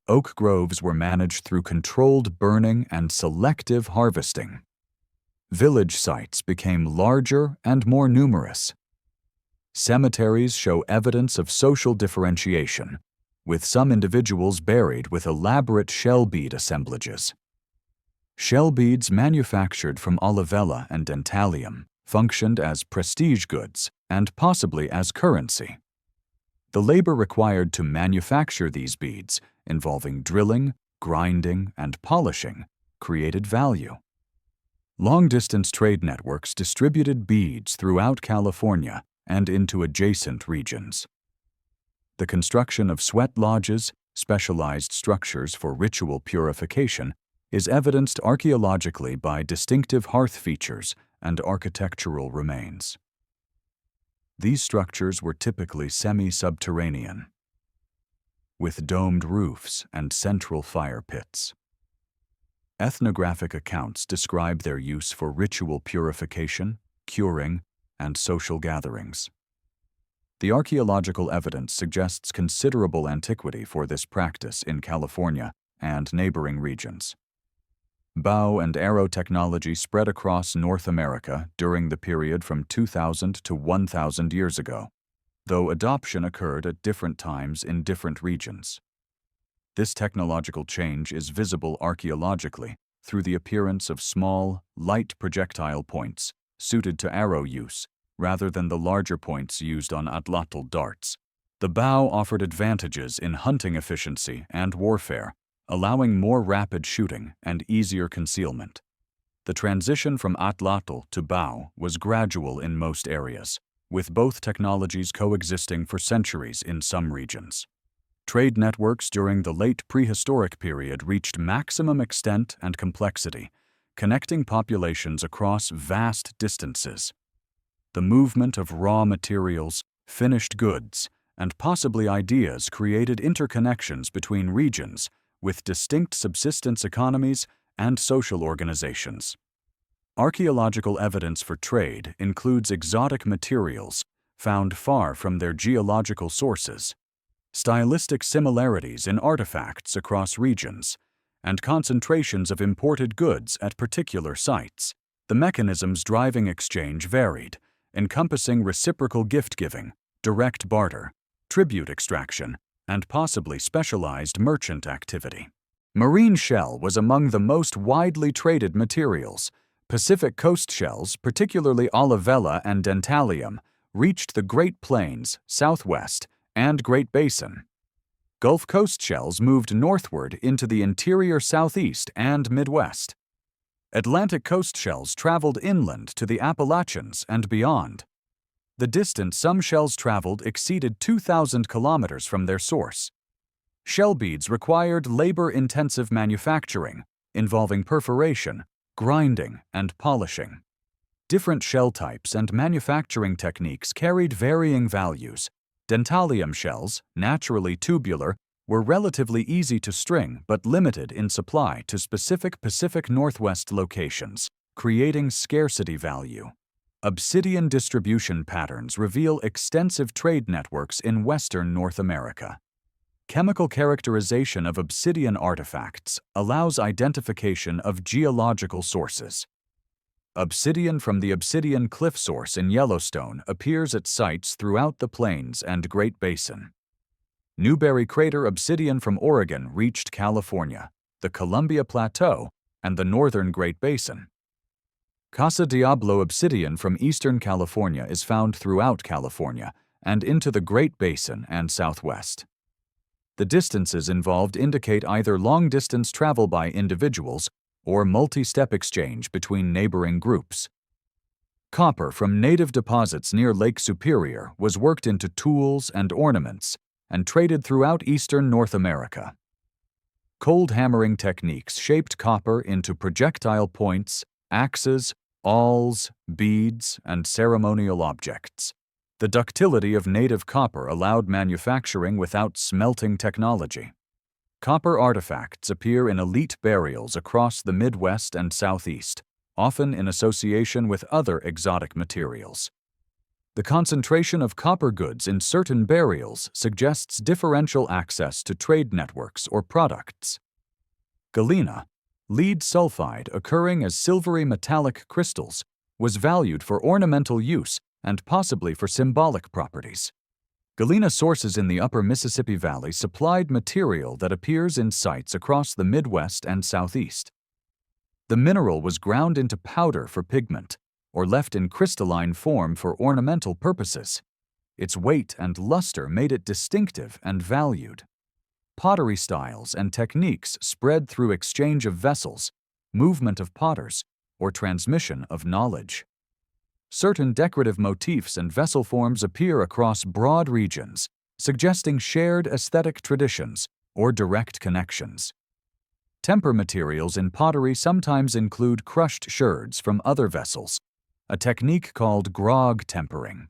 Oak groves were managed through controlled burning and selective harvesting. Village sites became larger and more numerous. Cemeteries show evidence of social differentiation, with some individuals buried with elaborate shell bead assemblages. Shell beads manufactured from olivella and dentalium functioned as prestige goods and possibly as currency. The labor required to manufacture these beads, involving drilling, grinding, and polishing, created value. Long-distance trade networks distributed beads throughout California and into adjacent regions. The construction of sweat lodges, specialized structures for ritual purification, is evidenced archaeologically by distinctive hearth features and architectural remains. These structures were typically semi-subterranean, with domed roofs and central fire pits. Ethnographic accounts describe their use for ritual purification, curing, and social gatherings. The archaeological evidence suggests considerable antiquity for this practice in California and neighboring regions. Bow and arrow technology spread across North America during the period from 2,000 to 1,000 years ago, though adoption occurred at different times in different regions. This technological change is visible archaeologically through the appearance of small, light projectile points suited to arrow use rather than the larger points used on atlatl darts. The bow offered advantages in hunting efficiency and warfare, allowing more rapid shooting and easier concealment. The transition from atlatl to bow was gradual in most areas, with both technologies coexisting for centuries in some regions. Trade networks during the late prehistoric period reached maximum extent and complexity, connecting populations across vast distances. The movement of raw materials, finished goods, and possibly ideas created interconnections between regions with distinct subsistence economies and social organizations. Archaeological evidence for trade includes exotic materials found far from their geological sources, stylistic similarities in artifacts across regions, and concentrations of imported goods at particular sites. The mechanisms driving exchange varied, encompassing reciprocal gift-giving, direct barter, tribute extraction, and possibly specialized merchant activity. Marine shell was among the most widely traded materials. Pacific coast shells, particularly olivella and dentalium, reached the Great Plains, Southwest, and Great Basin. Gulf Coast shells moved northward into the interior Southeast and Midwest. Atlantic coast shells traveled inland to the Appalachians and beyond. The distance some shells traveled exceeded 2,000 kilometers from their source. Shell beads required labor-intensive manufacturing, involving perforation, grinding, and polishing. Different shell types and manufacturing techniques carried varying values. Dentalium shells, naturally tubular, were relatively easy to string but limited in supply to specific Pacific Northwest locations, creating scarcity value. Obsidian distribution patterns reveal extensive trade networks in western North America. Chemical characterization of obsidian artifacts allows identification of geological sources. Obsidian from the Obsidian Cliff Source in Yellowstone appears at sites throughout the Plains and Great Basin. Newberry Crater obsidian from Oregon reached California, the Columbia Plateau, and the northern Great Basin. Casa Diablo obsidian from eastern California is found throughout California and into the Great Basin and Southwest. The distances involved indicate either long-distance travel by individuals or multi-step exchange between neighboring groups. Copper from native deposits near Lake Superior was worked into tools and ornaments and traded throughout eastern North America. Cold hammering techniques shaped copper into projectile points, axes, awls, beads, and ceremonial objects. The ductility of native copper allowed manufacturing without smelting technology. Copper artifacts appear in elite burials across the Midwest and Southeast, often in association with other exotic materials. The concentration of copper goods in certain burials suggests differential access to trade networks or products. Galena, lead sulfide occurring as silvery metallic crystals, was valued for ornamental use and possibly for symbolic properties. Galena sources in the upper Mississippi Valley supplied material that appears in sites across the Midwest and Southeast. The mineral was ground into powder for pigment, or left in crystalline form for ornamental purposes. Its weight and luster made it distinctive and valued. Pottery styles and techniques spread through exchange of vessels, movement of potters, or transmission of knowledge. Certain decorative motifs and vessel forms appear across broad regions, suggesting shared aesthetic traditions or direct connections. Temper materials in pottery sometimes include crushed sherds from other vessels, a technique called grog tempering.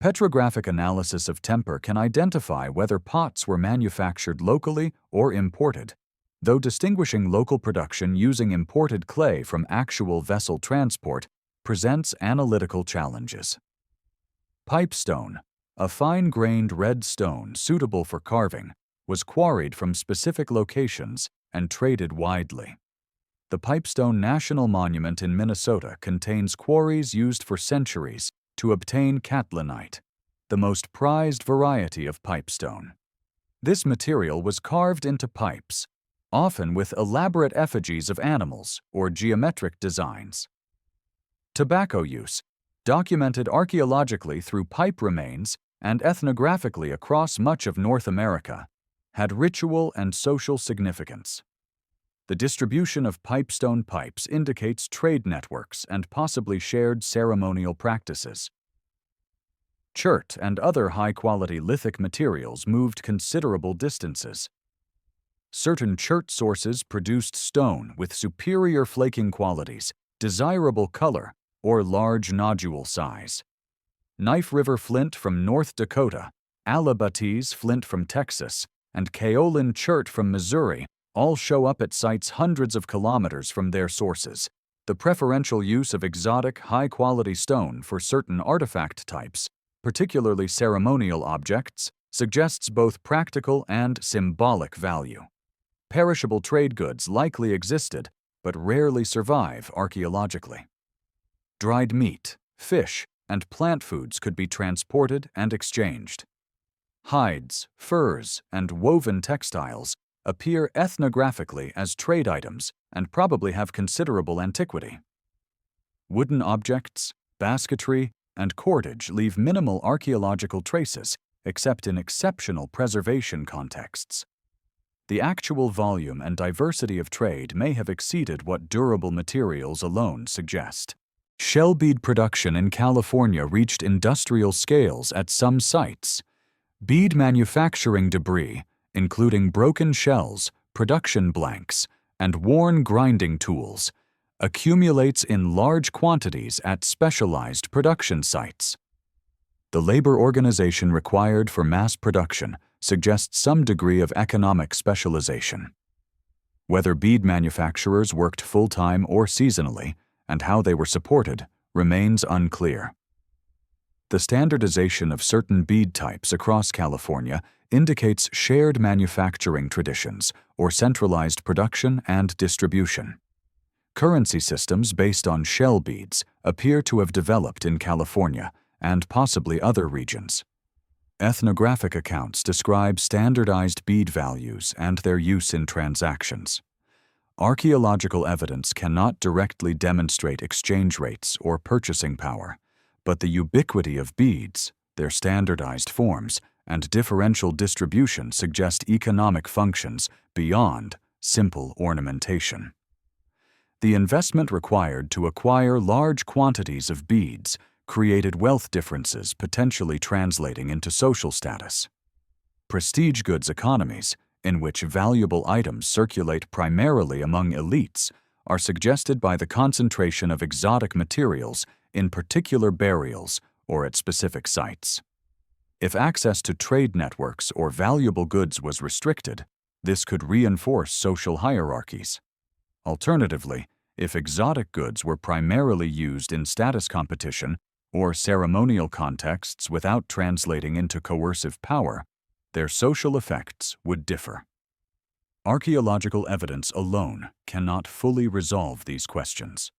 Petrographic analysis of temper can identify whether pots were manufactured locally or imported, though distinguishing local production using imported clay from actual vessel transport presents analytical challenges. Pipestone, a fine-grained red stone suitable for carving, was quarried from specific locations and traded widely. The Pipestone National Monument in Minnesota contains quarries used for centuries to obtain catlinite, the most prized variety of pipestone. This material was carved into pipes, often with elaborate effigies of animals or geometric designs. Tobacco use, documented archaeologically through pipe remains and ethnographically across much of North America, had ritual and social significance. The distribution of pipestone pipes indicates trade networks and possibly shared ceremonial practices. Chert and other high-quality lithic materials moved considerable distances. Certain chert sources produced stone with superior flaking qualities, desirable color, or large nodule size. Knife River flint from North Dakota, Alabatese flint from Texas, and kaolin chert from Missouri all show up at sites hundreds of kilometers from their sources, The preferential use of exotic, high-quality stone for certain artifact types, particularly ceremonial objects, suggests both practical and symbolic value. Perishable trade goods likely existed, but rarely survive archaeologically. Dried meat, fish, and plant foods could be transported and exchanged. Hides, furs, and woven textiles appear ethnographically as trade items and probably have considerable antiquity. Wooden objects, basketry, and cordage leave minimal archaeological traces except in exceptional preservation contexts. The actual volume and diversity of trade may have exceeded what durable materials alone suggest. Shell bead production in California reached industrial scales at some sites. Bead manufacturing debris, including broken shells, production blanks, and worn grinding tools, accumulates in large quantities at specialized production sites. The labor organization required for mass production suggests some degree of economic specialization. Whether bead manufacturers worked full-time or seasonally, and how they were supported, remains unclear. The standardization of certain bead types across California indicates shared manufacturing traditions or centralized production and distribution. Currency systems based on shell beads appear to have developed in California and possibly other regions. Ethnographic accounts describe standardized bead values and their use in transactions. Archaeological evidence cannot directly demonstrate exchange rates or purchasing power, but the ubiquity of beads, their standardized forms, and differential distribution suggest economic functions beyond simple ornamentation. The investment required to acquire large quantities of beads created wealth differences potentially translating into social status. Prestige goods economies, in which valuable items circulate primarily among elites, are suggested by the concentration of exotic materials in particular burials or at specific sites. If access to trade networks or valuable goods was restricted, this could reinforce social hierarchies. Alternatively, if exotic goods were primarily used in status competition or ceremonial contexts without translating into coercive power, their social effects would differ. Archaeological evidence alone cannot fully resolve these questions.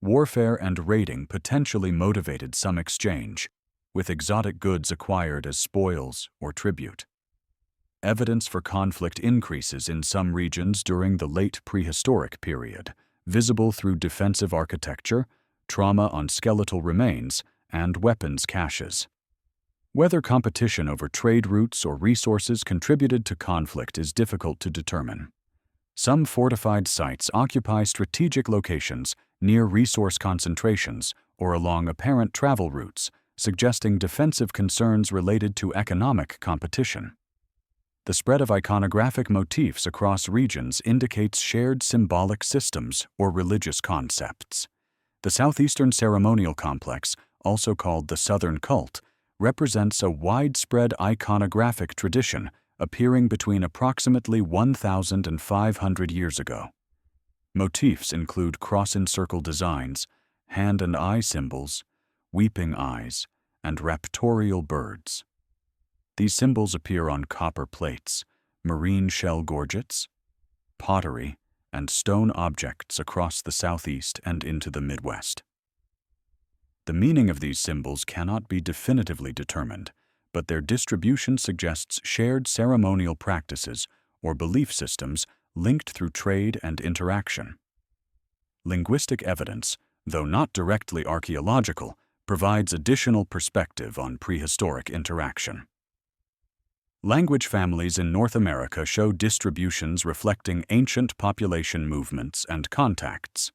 Warfare and raiding potentially motivated some exchange, with exotic goods acquired as spoils or tribute. Evidence for conflict increases in some regions during the late prehistoric period, visible through defensive architecture, trauma on skeletal remains, and weapons caches. Whether competition over trade routes or resources contributed to conflict is difficult to determine. Some fortified sites occupy strategic locations near resource concentrations or along apparent travel routes, suggesting defensive concerns related to economic competition. The spread of iconographic motifs across regions indicates shared symbolic systems or religious concepts. The southeastern ceremonial complex, also called the Southern Cult, represents a widespread iconographic tradition appearing between approximately 1,000 and 500 years ago. Motifs include cross-and-circle designs, hand and eye symbols, weeping eyes, and raptorial birds. These symbols appear on copper plates, marine shell gorgets, pottery, and stone objects across the southeast and into the Midwest. The meaning of these symbols cannot be definitively determined, but their distribution suggests shared ceremonial practices or belief systems linked through trade and interaction. Linguistic evidence, though not directly archaeological, provides additional perspective on prehistoric interaction. Language families in North America show distributions reflecting ancient population movements and contacts.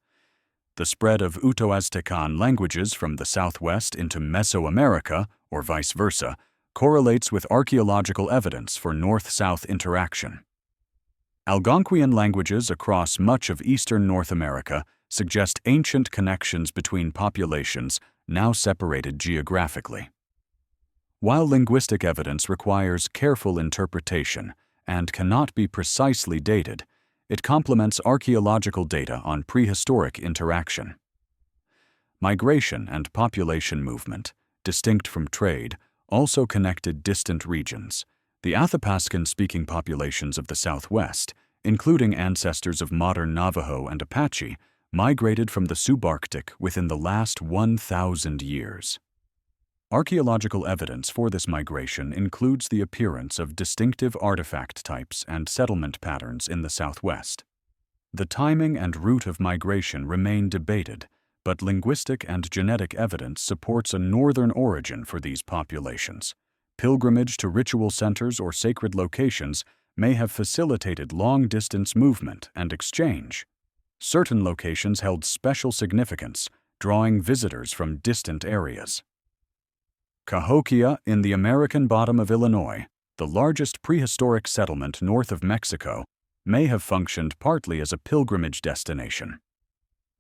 The spread of Uto-Aztecan languages from the southwest into Mesoamerica, or vice versa, correlates with archaeological evidence for north-south interaction. Algonquian languages across much of eastern North America suggest ancient connections between populations now separated geographically. While linguistic evidence requires careful interpretation and cannot be precisely dated, It complements archaeological data on prehistoric interaction. Migration and population movement, distinct from trade, also connected distant regions. The Athapascan-speaking populations of the Southwest, including ancestors of modern Navajo and Apache, migrated from the subarctic within the last 1,000 years. Archaeological evidence for this migration includes the appearance of distinctive artifact types and settlement patterns in the Southwest. The timing and route of migration remain debated, but linguistic and genetic evidence supports a northern origin for these populations. Pilgrimage to ritual centers or sacred locations may have facilitated long-distance movement and exchange. Certain locations held special significance, drawing visitors from distant areas. Cahokia in the American Bottom of Illinois, the largest prehistoric settlement north of Mexico, may have functioned partly as a pilgrimage destination.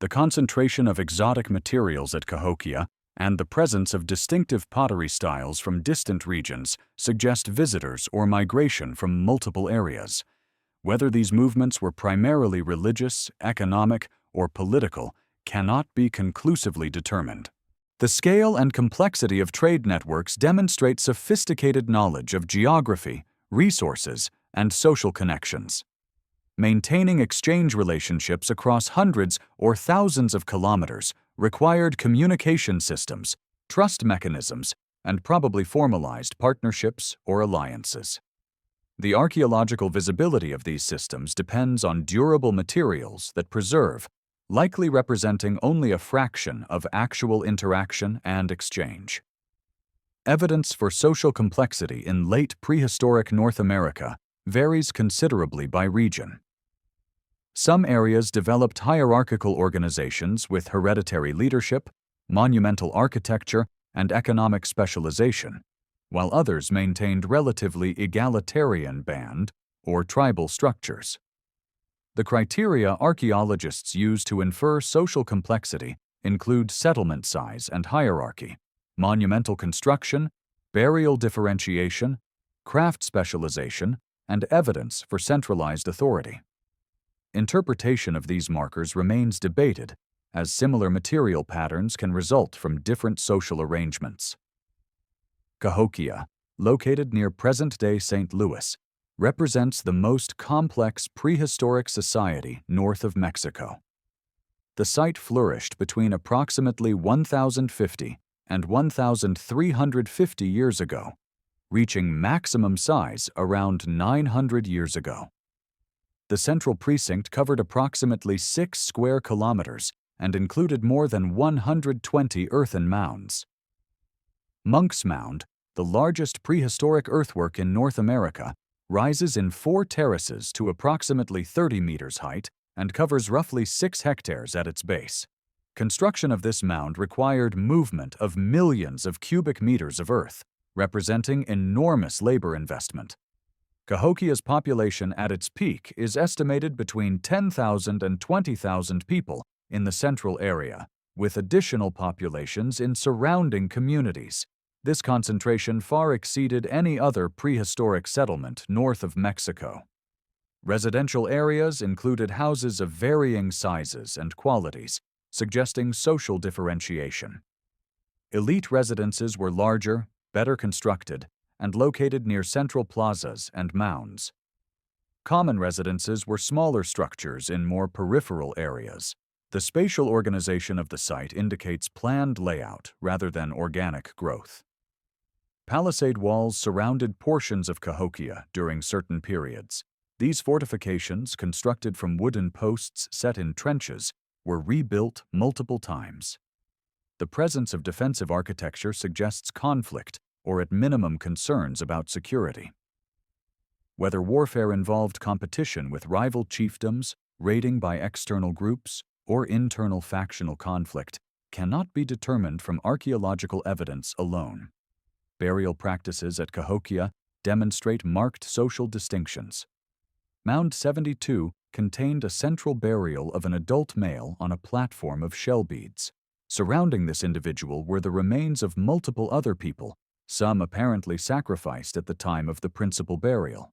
The concentration of exotic materials at Cahokia and the presence of distinctive pottery styles from distant regions suggest visitors or migration from multiple areas. Whether these movements were primarily religious, economic, or political cannot be conclusively determined. The scale and complexity of trade networks demonstrate sophisticated knowledge of geography, resources, and social connections. Maintaining exchange relationships across hundreds or thousands of kilometers required communication systems, trust mechanisms, and probably formalized partnerships or alliances. The archaeological visibility of these systems depends on durable materials that preserve, likely representing only a fraction of actual interaction and exchange. Evidence for social complexity in late prehistoric North America varies considerably by region. Some areas developed hierarchical organizations with hereditary leadership, monumental architecture, and economic specialization, while others maintained relatively egalitarian band or tribal structures. The criteria archaeologists use to infer social complexity include settlement size and hierarchy, monumental construction, burial differentiation, craft specialization, and evidence for centralized authority. Interpretation of these markers remains debated, as similar material patterns can result from different social arrangements. Cahokia, located near present-day St. Louis, represents the most complex prehistoric society north of Mexico. The site flourished between approximately 1,050 and 1,350 years ago, reaching maximum size around 900 years ago. The central precinct covered approximately 6 square kilometers and included more than 120 earthen mounds. Monk's Mound, the largest prehistoric earthwork in North America, rises in 4 terraces to approximately 30 meters height and covers roughly 6 hectares at its base. Construction of this mound required movement of millions of cubic meters of earth, representing enormous labor investment. Cahokia's population at its peak is estimated between 10,000 and 20,000 people in the central area, with additional populations in surrounding communities. This concentration far exceeded any other prehistoric settlement north of Mexico. Residential areas included houses of varying sizes and qualities, suggesting social differentiation. Elite residences were larger, better constructed, and located near central plazas and mounds. Common residences were smaller structures in more peripheral areas. The spatial organization of the site indicates planned layout rather than organic growth. Palisade walls surrounded portions of Cahokia during certain periods. These fortifications, constructed from wooden posts set in trenches, were rebuilt multiple times. The presence of defensive architecture suggests conflict or at minimum concerns about security. Whether warfare involved competition with rival chiefdoms, raiding by external groups, or internal factional conflict cannot be determined from archaeological evidence alone. Burial practices at Cahokia demonstrate marked social distinctions. Mound 72 contained a central burial of an adult male on a platform of shell beads. Surrounding this individual were the remains of multiple other people, some apparently sacrificed at the time of the principal burial.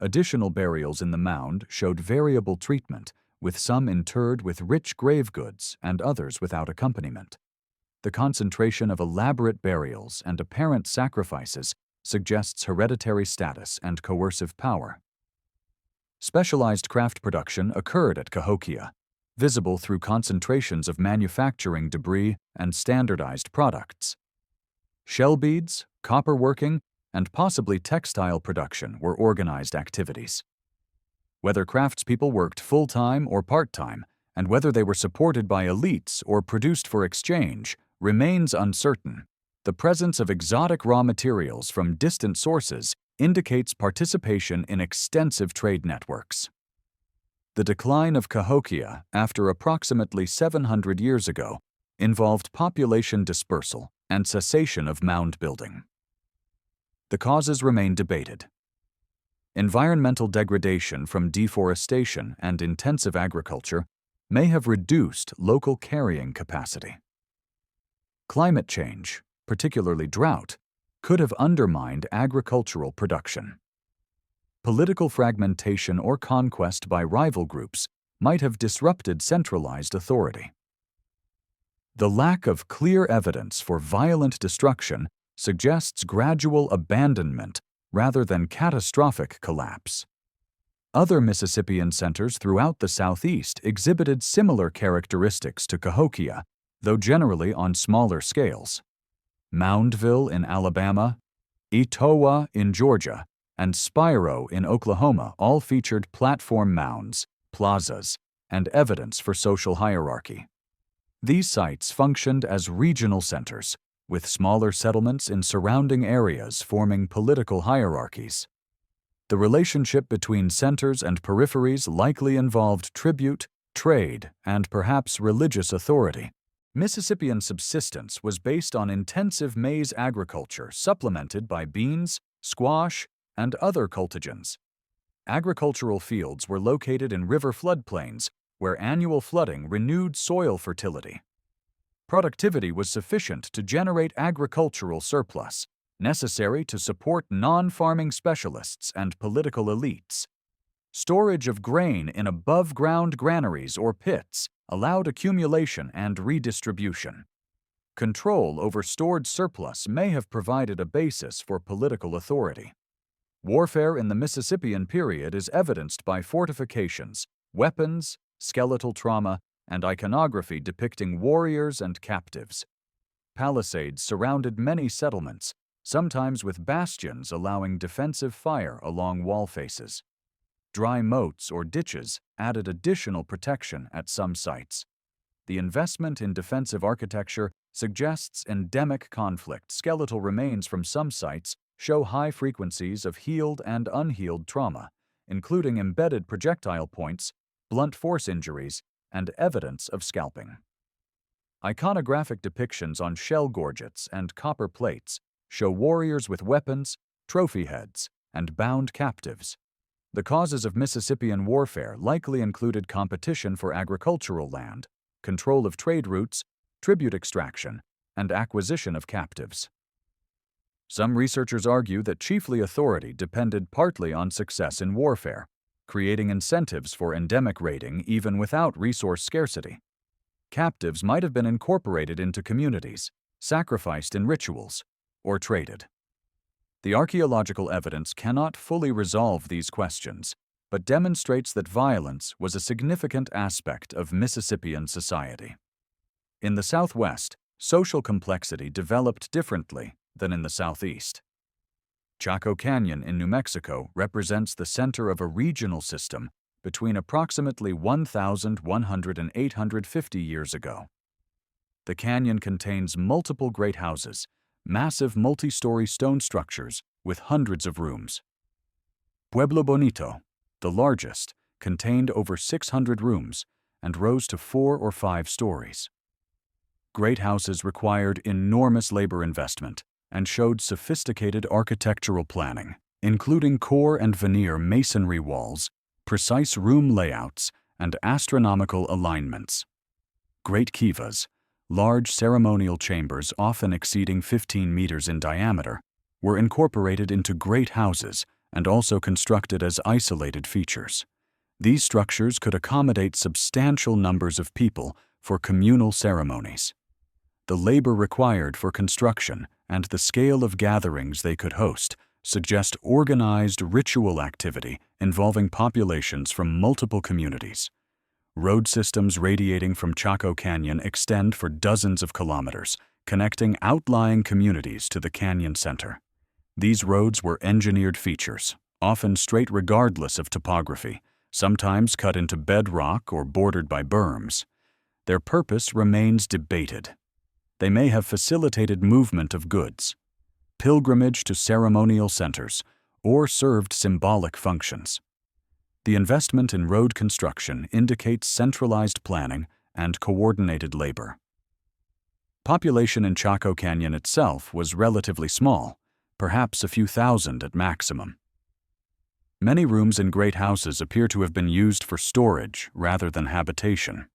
Additional burials in the mound showed variable treatment, with some interred with rich grave goods and others without accompaniment. The concentration of elaborate burials and apparent sacrifices suggests hereditary status and coercive power. Specialized craft production occurred at Cahokia, visible through concentrations of manufacturing debris and standardized products. Shell beads, copperworking, and possibly textile production were organized activities. Whether craftspeople worked full-time or part-time, and whether they were supported by elites or produced for exchange, remains uncertain. The presence of exotic raw materials from distant sources indicates participation in extensive trade networks. The decline of Cahokia after approximately 700 years ago involved population dispersal and cessation of mound building. The causes remain debated. Environmental degradation from deforestation and intensive agriculture may have reduced local carrying capacity. Climate change, particularly drought, could have undermined agricultural production. Political fragmentation or conquest by rival groups might have disrupted centralized authority. The lack of clear evidence for violent destruction suggests gradual abandonment rather than catastrophic collapse. Other Mississippian centers throughout the Southeast exhibited similar characteristics to Cahokia, though generally on smaller scales. Moundville in Alabama, Etowah in Georgia, and Spiro in Oklahoma all featured platform mounds, plazas, and evidence for social hierarchy. These sites functioned as regional centers, with smaller settlements in surrounding areas forming political hierarchies. The relationship between centers and peripheries likely involved tribute, trade, and perhaps religious authority. Mississippian subsistence was based on intensive maize agriculture supplemented by beans, squash, and other cultigens. Agricultural fields were located in river floodplains where annual flooding renewed soil fertility. Productivity was sufficient to generate agricultural surplus, necessary to support non-farming specialists and political elites. Storage of grain in above-ground granaries or pits allowed accumulation and redistribution. Control over stored surplus may have provided a basis for political authority. Warfare in the Mississippian period is evidenced by fortifications, weapons, skeletal trauma, and iconography depicting warriors and captives. Palisades surrounded many settlements, sometimes with bastions allowing defensive fire along wall faces. Dry moats or ditches added additional protection at some sites. The investment in defensive architecture suggests endemic conflict. Skeletal remains from some sites show high frequencies of healed and unhealed trauma, including embedded projectile points, blunt force injuries, and evidence of scalping. Iconographic depictions on shell gorgets and copper plates show warriors with weapons, trophy heads, and bound captives. The causes of Mississippian warfare likely included competition for agricultural land, control of trade routes, tribute extraction, and acquisition of captives. Some researchers argue that chiefly authority depended partly on success in warfare, creating incentives for endemic raiding even without resource scarcity. Captives might have been incorporated into communities, sacrificed in rituals, or traded. The archaeological evidence cannot fully resolve these questions, but demonstrates that violence was a significant aspect of Mississippian society. In the Southwest, social complexity developed differently than in the Southeast. Chaco Canyon in New Mexico represents the center of a regional system between approximately 1,100 and 850 years ago. The canyon contains multiple great houses, massive multi-story stone structures with hundreds of rooms. Pueblo Bonito, the largest, contained over 600 rooms and rose to 4 or 5 stories. Great houses required enormous labor investment and showed sophisticated architectural planning, including core and veneer masonry walls, precise room layouts, and astronomical alignments. Great kivas, large ceremonial chambers often exceeding 15 meters in diameter, were incorporated into great houses and also constructed as isolated features. These structures could accommodate substantial numbers of people for communal ceremonies. The labor required for construction and the scale of gatherings they could host suggest organized ritual activity involving populations from multiple communities. Road systems radiating from Chaco Canyon extend for dozens of kilometers, connecting outlying communities to the canyon center. These roads were engineered features, often straight regardless of topography, sometimes cut into bedrock or bordered by berms. Their purpose remains debated. They may have facilitated movement of goods, pilgrimage to ceremonial centers, or served symbolic functions. The investment in road construction indicates centralized planning and coordinated labor. Population in Chaco Canyon itself was relatively small, perhaps a few thousand at maximum. Many rooms in great houses appear to have been used for storage rather than habitation.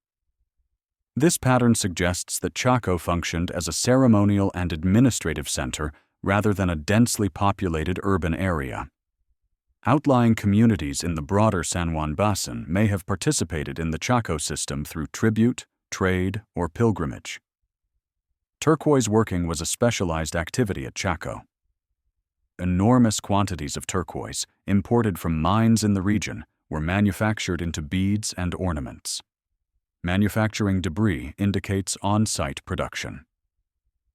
This pattern suggests that Chaco functioned as a ceremonial and administrative center rather than a densely populated urban area. Outlying communities in the broader San Juan Basin may have participated in the Chaco system through tribute, trade, or pilgrimage. Turquoise working was a specialized activity at Chaco. Enormous quantities of turquoise, imported from mines in the region, were manufactured into beads and ornaments. Manufacturing debris indicates on-site production.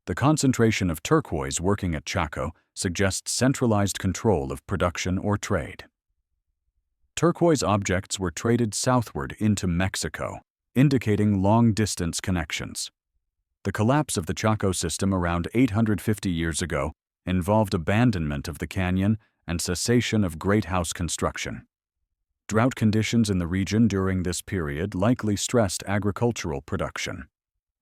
The concentration of turquoise working at Chaco suggests centralized control of production or trade. Turquoise objects were traded southward into Mexico, indicating long-distance connections. The collapse of the Chaco system around 850 years ago involved abandonment of the canyon and cessation of great house construction. Drought conditions in the region during this period likely stressed agricultural production.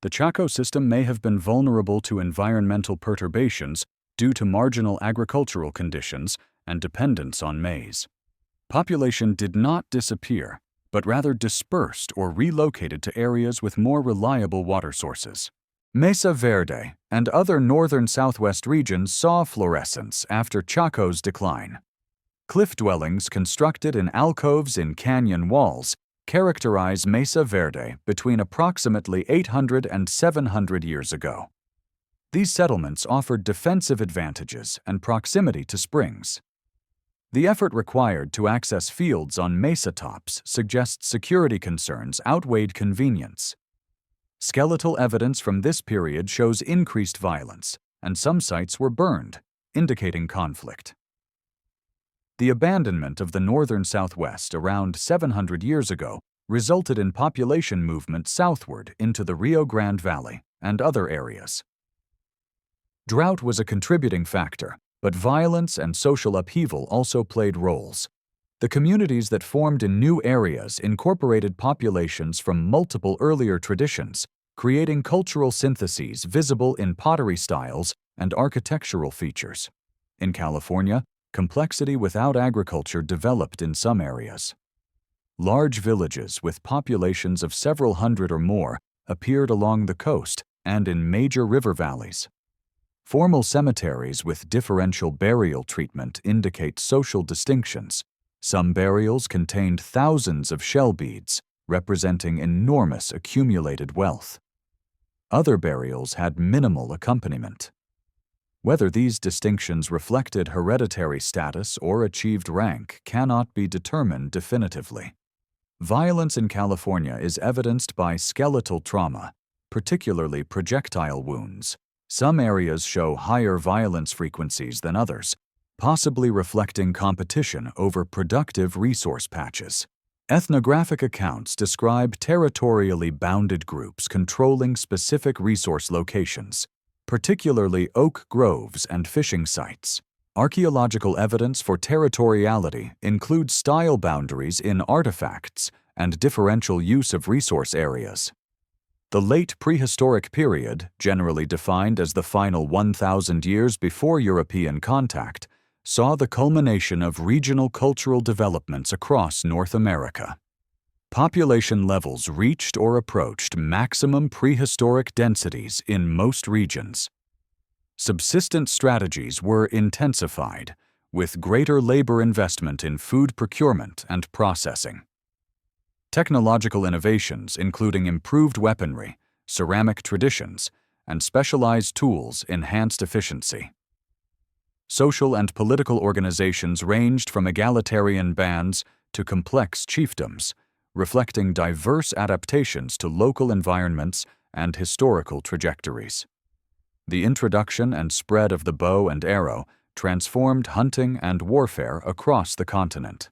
The Chaco system may have been vulnerable to environmental perturbations due to marginal agricultural conditions and dependence on maize. Population did not disappear, but rather dispersed or relocated to areas with more reliable water sources. Mesa Verde and other northern southwest regions saw fluorescence after Chaco's decline. Cliff dwellings constructed in alcoves in canyon walls characterize Mesa Verde between approximately 800 and 700 years ago. These settlements offered defensive advantages and proximity to springs. The effort required to access fields on mesa tops suggests security concerns outweighed convenience. Skeletal evidence from this period shows increased violence, and some sites were burned, indicating conflict. The abandonment of the northern Southwest around 700 years ago resulted in population movement southward into the Rio Grande Valley and other areas. Drought was a contributing factor, but violence and social upheaval also played roles. The communities that formed in new areas incorporated populations from multiple earlier traditions, creating cultural syntheses visible in pottery styles and architectural features. In California, complexity without agriculture developed in some areas. Large villages with populations of several hundred or more appeared along the coast and in major river valleys. Formal cemeteries with differential burial treatment indicate social distinctions. Some burials contained thousands of shell beads, representing enormous accumulated wealth. Other burials had minimal accompaniment. Whether these distinctions reflected hereditary status or achieved rank cannot be determined definitively. Violence in California is evidenced by skeletal trauma, particularly projectile wounds. Some areas show higher violence frequencies than others, possibly reflecting competition over productive resource patches. Ethnographic accounts describe territorially bounded groups controlling specific resource locations, particularly oak groves and fishing sites. Archaeological evidence for territoriality includes style boundaries in artifacts and differential use of resource areas. The late prehistoric period, generally defined as the final 1,000 years before European contact, saw the culmination of regional cultural developments across North America. Population levels reached or approached maximum prehistoric densities in most regions. Subsistence strategies were intensified, with greater labor investment in food procurement and processing. Technological innovations, including improved weaponry, ceramic traditions, and specialized tools, enhanced efficiency. Social and political organizations ranged from egalitarian bands to complex chiefdoms, reflecting diverse adaptations to local environments and historical trajectories. The introduction and spread of the bow and arrow transformed hunting and warfare across the continent.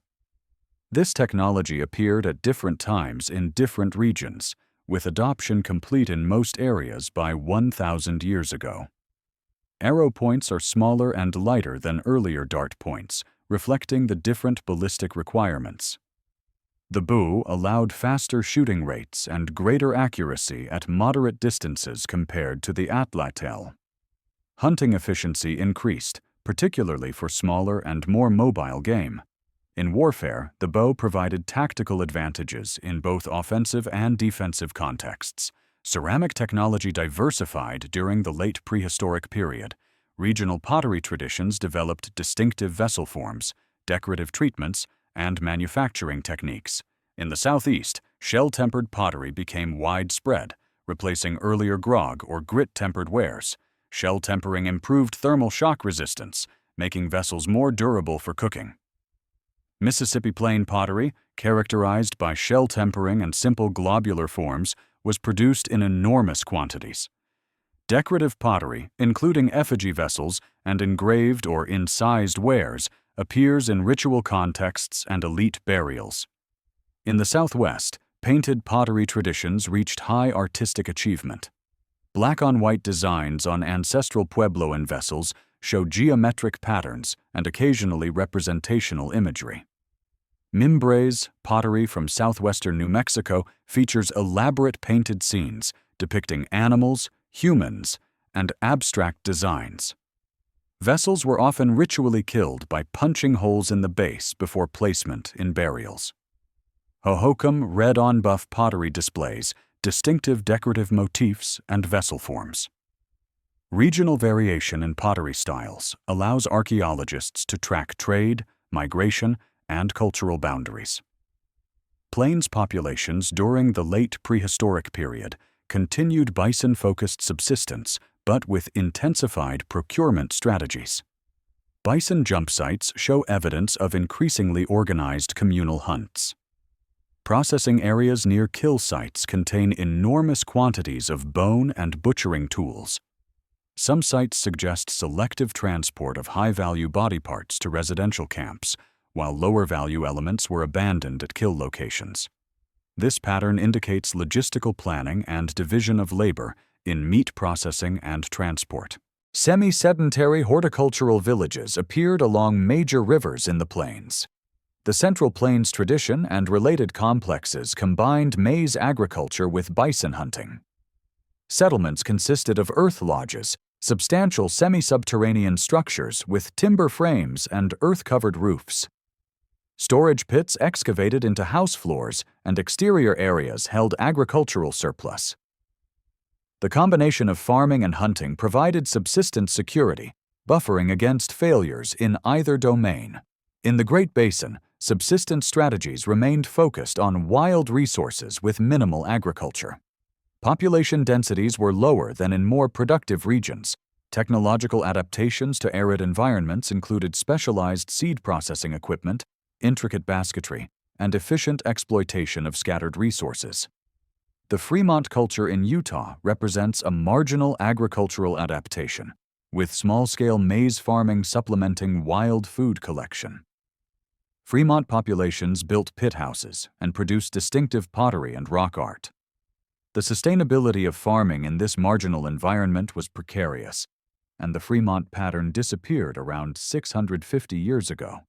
This technology appeared at different times in different regions, with adoption complete in most areas by 1,000 years ago. Arrow points are smaller and lighter than earlier dart points, reflecting the different ballistic requirements. The bow allowed faster shooting rates and greater accuracy at moderate distances compared to the atlatl. Hunting efficiency increased, particularly for smaller and more mobile game. In warfare, the bow provided tactical advantages in both offensive and defensive contexts. Ceramic technology diversified during the late prehistoric period. Regional pottery traditions developed distinctive vessel forms, decorative treatments, and manufacturing techniques. In the southeast, shell-tempered pottery became widespread, replacing earlier grog or grit-tempered wares. Shell tempering improved thermal shock resistance, making vessels more durable for cooking. Mississippi Plain pottery, characterized by shell tempering and simple globular forms, was produced in enormous quantities. Decorative pottery, including effigy vessels and engraved or incised wares, appears in ritual contexts and elite burials. In the Southwest, painted pottery traditions reached high artistic achievement. Black-on-white designs on ancestral Puebloan vessels show geometric patterns and occasionally representational imagery. Mimbres pottery from southwestern New Mexico features elaborate painted scenes depicting animals, humans, and abstract designs. Vessels were often ritually killed by punching holes in the base before placement in burials. Hohokam red-on-buff pottery displays distinctive decorative motifs and vessel forms. Regional variation in pottery styles allows archaeologists to track trade, migration, and cultural boundaries. Plains populations during the late prehistoric period continued bison-focused subsistence, but with intensified procurement strategies. Bison jump sites show evidence of increasingly organized communal hunts. Processing areas near kill sites contain enormous quantities of bone and butchering tools. Some sites suggest selective transport of high-value body parts to residential camps, while lower-value elements were abandoned at kill locations. This pattern indicates logistical planning and division of labor in meat processing and transport. Semi-sedentary horticultural villages appeared along major rivers in the plains. The Central Plains tradition and related complexes combined maize agriculture with bison hunting. Settlements consisted of earth lodges, substantial semi-subterranean structures with timber frames and earth-covered roofs. Storage pits excavated into house floors and exterior areas held agricultural surplus. The combination of farming and hunting provided subsistence security, buffering against failures in either domain. In the Great Basin, subsistence strategies remained focused on wild resources with minimal agriculture. Population densities were lower than in more productive regions. Technological adaptations to arid environments included specialized seed processing equipment, intricate basketry, and efficient exploitation of scattered resources. The Fremont culture in Utah represents a marginal agricultural adaptation, with small-scale maize farming supplementing wild food collection. Fremont populations built pit houses and produced distinctive pottery and rock art. The sustainability of farming in this marginal environment was precarious, and the Fremont pattern disappeared around 650 years ago.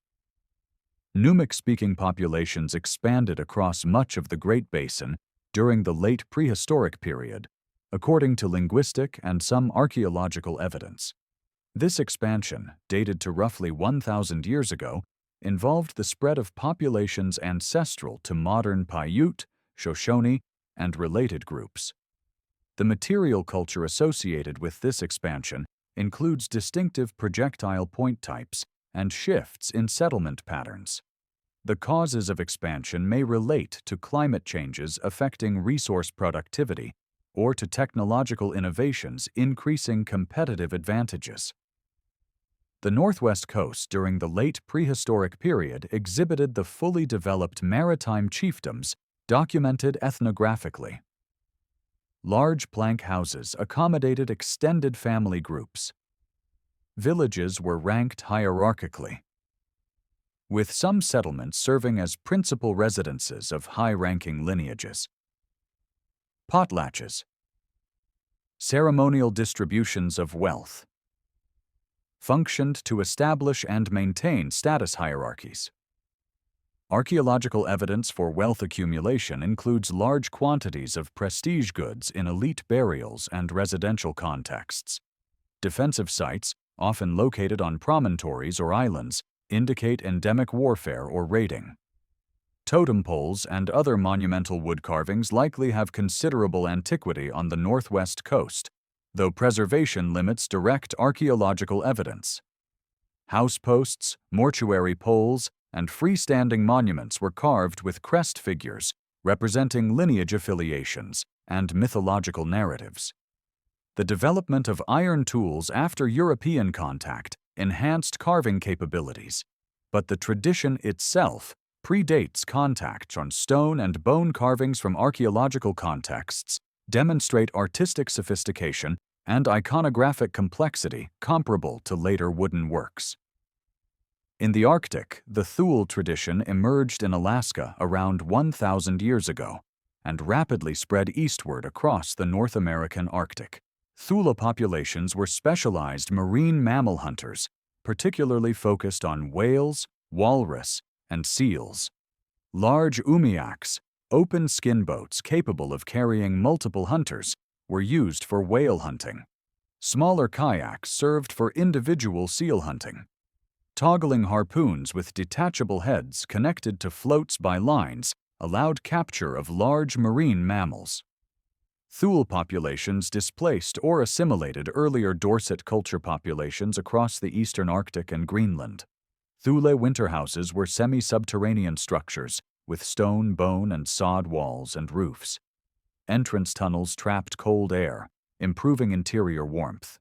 Numic-speaking populations expanded across much of the Great Basin during the late prehistoric period, according to linguistic and some archaeological evidence. This expansion, dated to roughly 1,000 years ago, involved the spread of populations ancestral to modern Paiute, Shoshone, and related groups. The material culture associated with this expansion includes distinctive projectile point types and shifts in settlement patterns. The causes of expansion may relate to climate changes affecting resource productivity or to technological innovations increasing competitive advantages. The Northwest Coast during the late prehistoric period exhibited the fully developed maritime chiefdoms documented ethnographically. Large plank houses accommodated extended family groups. Villages were ranked hierarchically, with some settlements serving as principal residences of high-ranking lineages. Potlatches. Ceremonial distributions of wealth functioned to establish and maintain status hierarchies. Archaeological evidence for wealth accumulation includes large quantities of prestige goods in elite burials and residential contexts. Defensive sites, often located on promontories or islands, indicate endemic warfare or raiding. Totem poles and other monumental wood carvings likely have considerable antiquity on the Northwest Coast, though preservation limits direct archaeological evidence. House posts, mortuary poles, and freestanding monuments were carved with crest figures representing lineage affiliations and mythological narratives. The development of iron tools after European contact enhanced carving capabilities, but the tradition itself predates contact on stone and bone carvings from archaeological contexts demonstrate artistic sophistication and iconographic complexity comparable to later wooden works. In the Arctic, the Thule tradition emerged in Alaska around 1,000 years ago and rapidly spread eastward across the North American Arctic. Thule populations were specialized marine mammal hunters, particularly focused on whales, walrus, and seals. Large umiaks, open skin boats capable of carrying multiple hunters, were used for whale hunting. Smaller kayaks served for individual seal hunting. Toggling harpoons with detachable heads connected to floats by lines allowed capture of large marine mammals. Thule populations displaced or assimilated earlier Dorset culture populations across the eastern Arctic and Greenland. Thule winter houses were semi-subterranean structures with stone, bone, and sod walls and roofs. Entrance tunnels trapped cold air, improving interior warmth.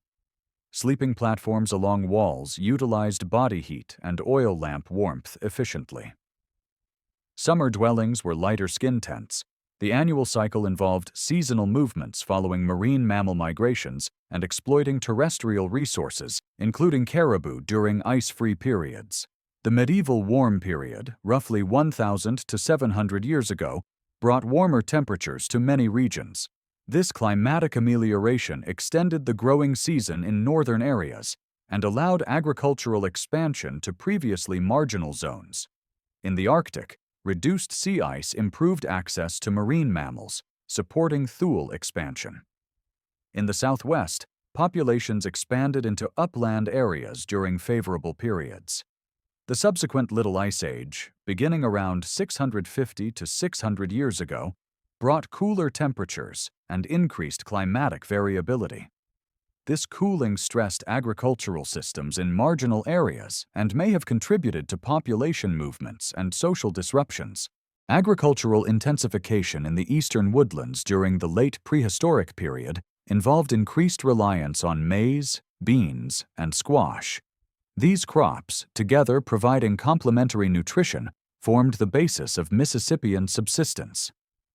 Sleeping platforms along walls utilized body heat and oil lamp warmth efficiently. Summer dwellings were lighter skin tents. The annual cycle involved seasonal movements following marine mammal migrations and exploiting terrestrial resources, including caribou during ice-free periods. The medieval warm period, roughly 1,000 to 700 years ago, brought warmer temperatures to many regions. This climatic amelioration extended the growing season in northern areas and allowed agricultural expansion to previously marginal zones. In the Arctic, reduced sea ice improved access to marine mammals, supporting Thule expansion. In the Southwest, populations expanded into upland areas during favorable periods. The subsequent Little Ice Age, beginning around 650 to 600 years ago, brought cooler temperatures and increased climatic variability. This cooling stressed agricultural systems in marginal areas and may have contributed to population movements and social disruptions. Agricultural intensification in the eastern woodlands during the late prehistoric period involved increased reliance on maize, beans, and squash. These crops, together providing complementary nutrition, formed the basis of Mississippian subsistence.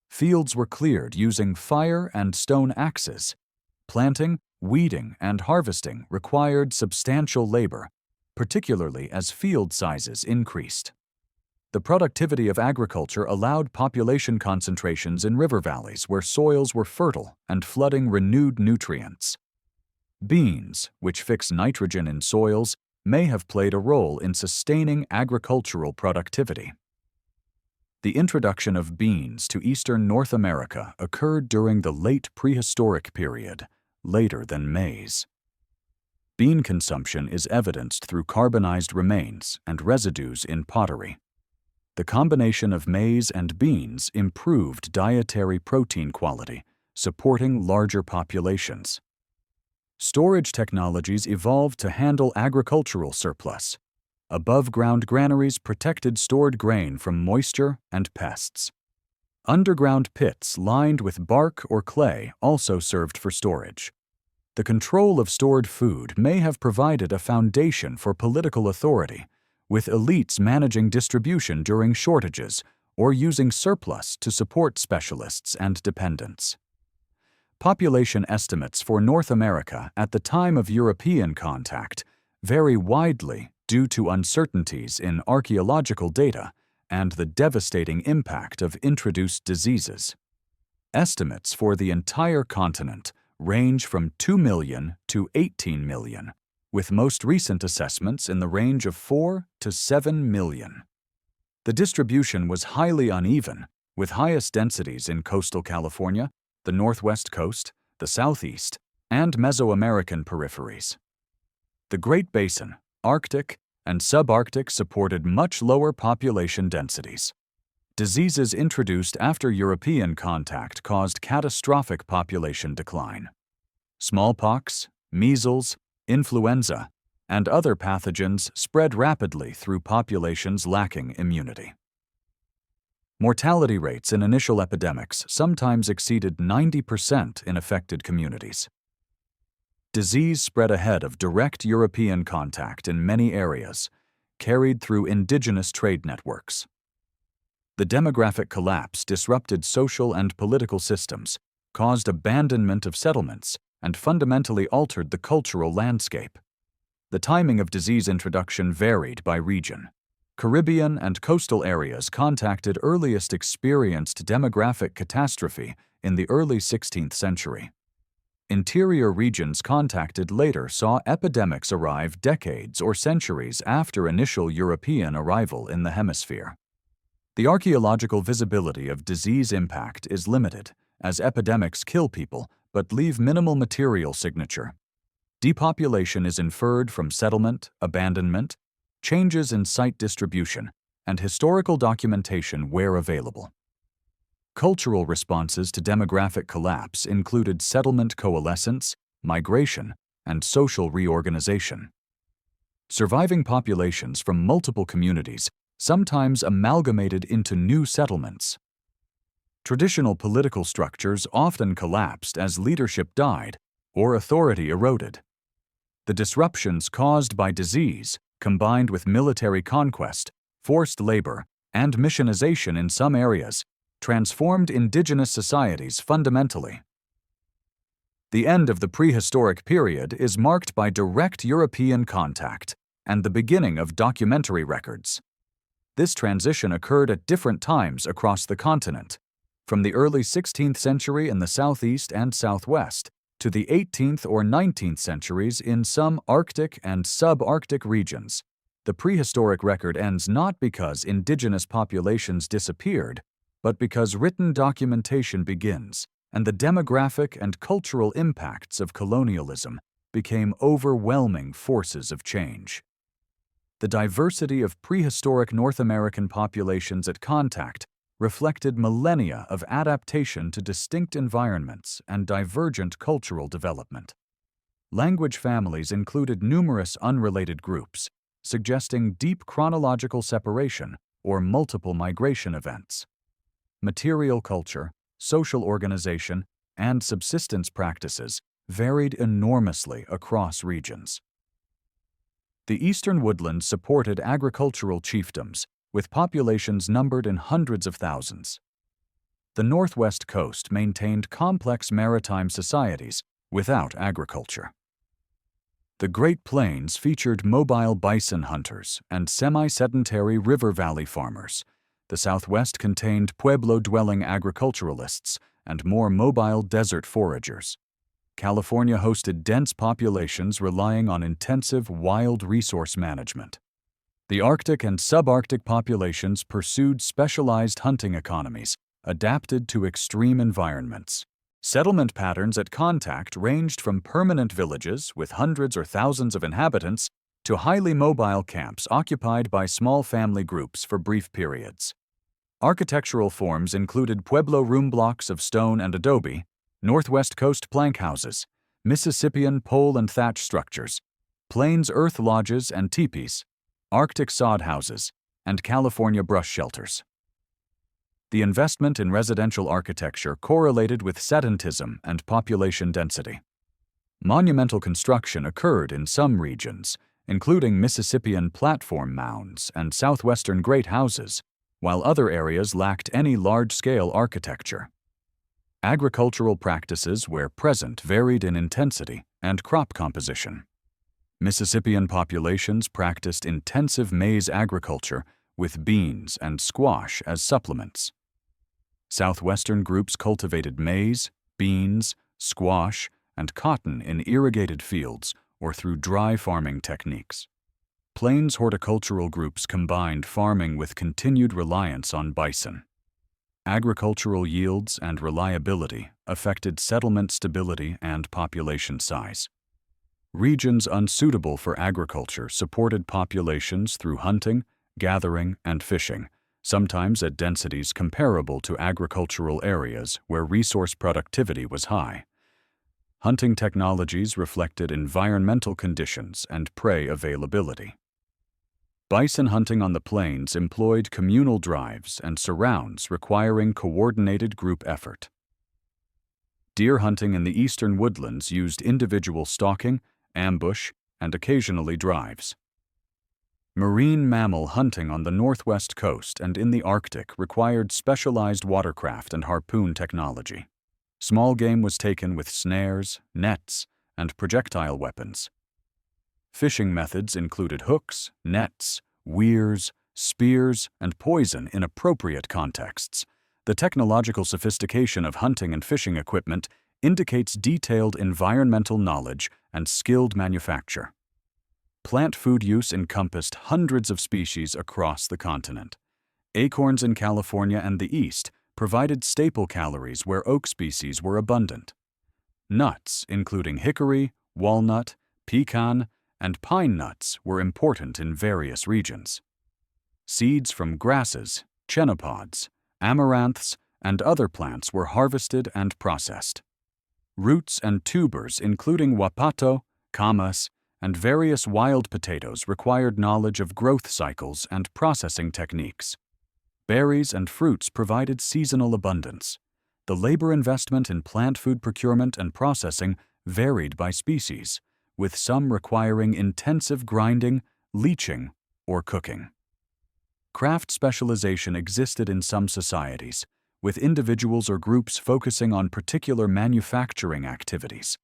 Fields were cleared using fire and stone axes. Planting, weeding, and harvesting required substantial labor, particularly as field sizes increased. The productivity of agriculture allowed population concentrations in river valleys where soils were fertile and flooding renewed nutrients. Beans, which fix nitrogen in soils, may have played a role in sustaining agricultural productivity. The introduction of beans to eastern North America occurred during the late prehistoric period, later than maize. Bean consumption is evidenced through carbonized remains and residues in pottery. The combination of maize and beans improved dietary protein quality, supporting larger populations. Storage technologies evolved to handle agricultural surplus. Above-ground granaries protected stored grain from moisture and pests. Underground pits lined with bark or clay also served for storage. The control of stored food may have provided a foundation for political authority, with elites managing distribution during shortages or using surplus to support specialists and dependents. Population estimates for North America at the time of European contact vary widely due to uncertainties in archaeological data and the devastating impact of introduced diseases. Estimates for the entire continent range from 2 million to 18 million, with most recent assessments in the range of 4 to 7 million. The distribution was highly uneven, with highest densities in coastal California, the northwest coast, the southeast, and Mesoamerican peripheries. The Great Basin, Arctic, and subarctic supported much lower population densities. Diseases introduced after European contact caused catastrophic population decline. Smallpox, measles, influenza, and other pathogens spread rapidly through populations lacking immunity. Mortality rates in initial epidemics sometimes exceeded 90% in affected communities. Disease spread ahead of direct European contact in many areas, carried through indigenous trade networks. The demographic collapse disrupted social and political systems, caused abandonment of settlements, and fundamentally altered the cultural landscape. The timing of disease introduction varied by region. Caribbean and coastal areas contacted earliest experienced demographic catastrophe in the early 16th century. Interior regions contacted later saw epidemics arrive decades or centuries after initial European arrival in the hemisphere. The archaeological visibility of disease impact is limited, as epidemics kill people but leave minimal material signature. Depopulation is inferred from settlement, abandonment, changes in site distribution, and historical documentation where available. Cultural responses to demographic collapse included settlement coalescence, migration, and social reorganization. Surviving populations from multiple communities sometimes amalgamated into new settlements. Traditional political structures often collapsed as leadership died or authority eroded. The disruptions caused by disease, combined with military conquest, forced labor, and missionization in some areas, transformed indigenous societies fundamentally. The end of the prehistoric period is marked by direct European contact and the beginning of documentary records. This transition occurred at different times across the continent, from the early 16th century in the southeast and southwest to the 18th or 19th centuries in some Arctic and subarctic regions. The prehistoric record ends not because indigenous populations disappeared, but because written documentation begins and the demographic and cultural impacts of colonialism became overwhelming forces of change. The diversity of prehistoric North American populations at contact reflected millennia of adaptation to distinct environments and divergent cultural development. Language families included numerous unrelated groups, suggesting deep chronological separation or multiple migration events. Material culture, social organization, and subsistence practices varied enormously across regions. The eastern woodlands supported agricultural chiefdoms, with populations numbered in hundreds of thousands. The northwest coast maintained complex maritime societies without agriculture. The Great Plains featured mobile bison hunters and semi-sedentary river valley farmers. The Southwest contained pueblo-dwelling agriculturalists and more mobile desert foragers. California hosted dense populations relying on intensive wild resource management. The Arctic and subarctic populations pursued specialized hunting economies, adapted to extreme environments. Settlement patterns at contact ranged from permanent villages with hundreds or thousands of inhabitants to highly mobile camps occupied by small family groups for brief periods. Architectural forms included Pueblo room blocks of stone and adobe, Northwest Coast plank houses, Mississippian pole and thatch structures, Plains earth lodges and teepees, Arctic sod houses, and California brush shelters. The investment in residential architecture correlated with sedentism and population density. Monumental construction occurred in some regions, including Mississippian platform mounds and southwestern great houses, while other areas lacked any large-scale architecture. Agricultural practices where present varied in intensity and crop composition. Mississippian populations practiced intensive maize agriculture with beans and squash as supplements. Southwestern groups cultivated maize, beans, squash, and cotton in irrigated fields or through dry farming techniques. Plains horticultural groups combined farming with continued reliance on bison. Agricultural yields and reliability affected settlement stability and population size. Regions unsuitable for agriculture supported populations through hunting, gathering, and fishing, sometimes at densities comparable to agricultural areas where resource productivity was high. Hunting technologies reflected environmental conditions and prey availability. Bison hunting on the plains employed communal drives and surrounds requiring coordinated group effort. Deer hunting in the eastern woodlands used individual stalking, ambush, and occasionally drives. Marine mammal hunting on the northwest coast and in the Arctic required specialized watercraft and harpoon technology. Small game was taken with snares, nets, and projectile weapons. Fishing methods included hooks, nets, weirs, spears, and poison in appropriate contexts. The technological sophistication of hunting and fishing equipment indicates detailed environmental knowledge and skilled manufacture. Plant food use encompassed hundreds of species across the continent. Acorns in California and the East provided staple calories where oak species were abundant. Nuts, including hickory, walnut, pecan, and pine nuts, were important in various regions. Seeds from grasses, chenopod's, amaranths, and other plants were harvested and processed. Roots and tubers, including wapato, camas, and various wild potatoes, required knowledge of growth cycles and processing techniques. Berries and fruits provided seasonal abundance. The labor investment in plant food procurement and processing varied by species, with some requiring intensive grinding, leaching, or cooking. Craft specialization existed in some societies, with individuals or groups focusing on particular manufacturing activities.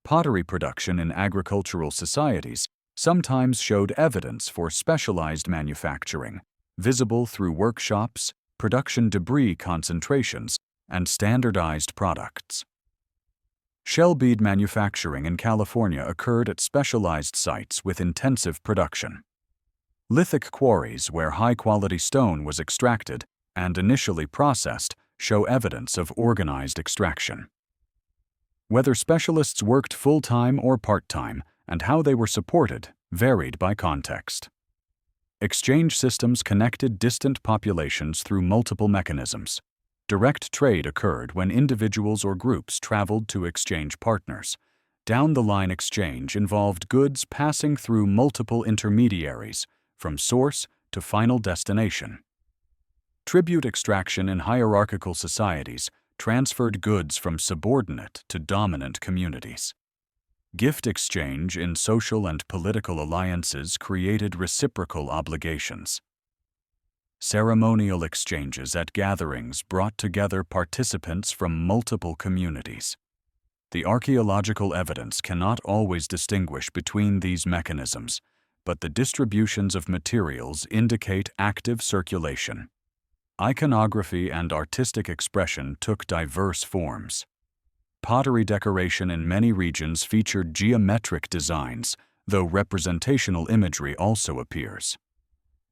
Pottery production in agricultural societies sometimes showed evidence for specialized manufacturing, visible through workshops, production debris concentrations, and standardized products. Shell bead manufacturing in California occurred at specialized sites with intensive production. Lithic quarries where high-quality stone was extracted and initially processed show evidence of organized extraction. Whether specialists worked full-time or part-time and how they were supported varied by context. Exchange systems connected distant populations through multiple mechanisms. Direct trade occurred when individuals or groups traveled to exchange partners. Down-the-line exchange involved goods passing through multiple intermediaries, from source to final destination. Tribute extraction in hierarchical societies transferred goods from subordinate to dominant communities. Gift exchange in social and political alliances created reciprocal obligations. Ceremonial exchanges at gatherings brought together participants from multiple communities. The archaeological evidence cannot always distinguish between these mechanisms, but the distributions of materials indicate active circulation. Iconography and artistic expression took diverse forms. Pottery decoration in many regions featured geometric designs, though representational imagery also appears.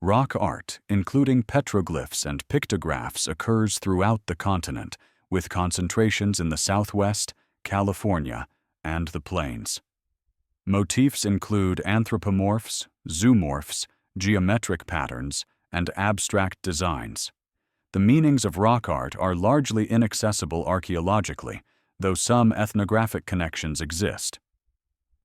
Rock art, including petroglyphs and pictographs, occurs throughout the continent, with concentrations in the Southwest, California, and the Plains. Motifs include anthropomorphs, zoomorphs, geometric patterns, and abstract designs. The meanings of rock art are largely inaccessible archaeologically, though some ethnographic connections exist.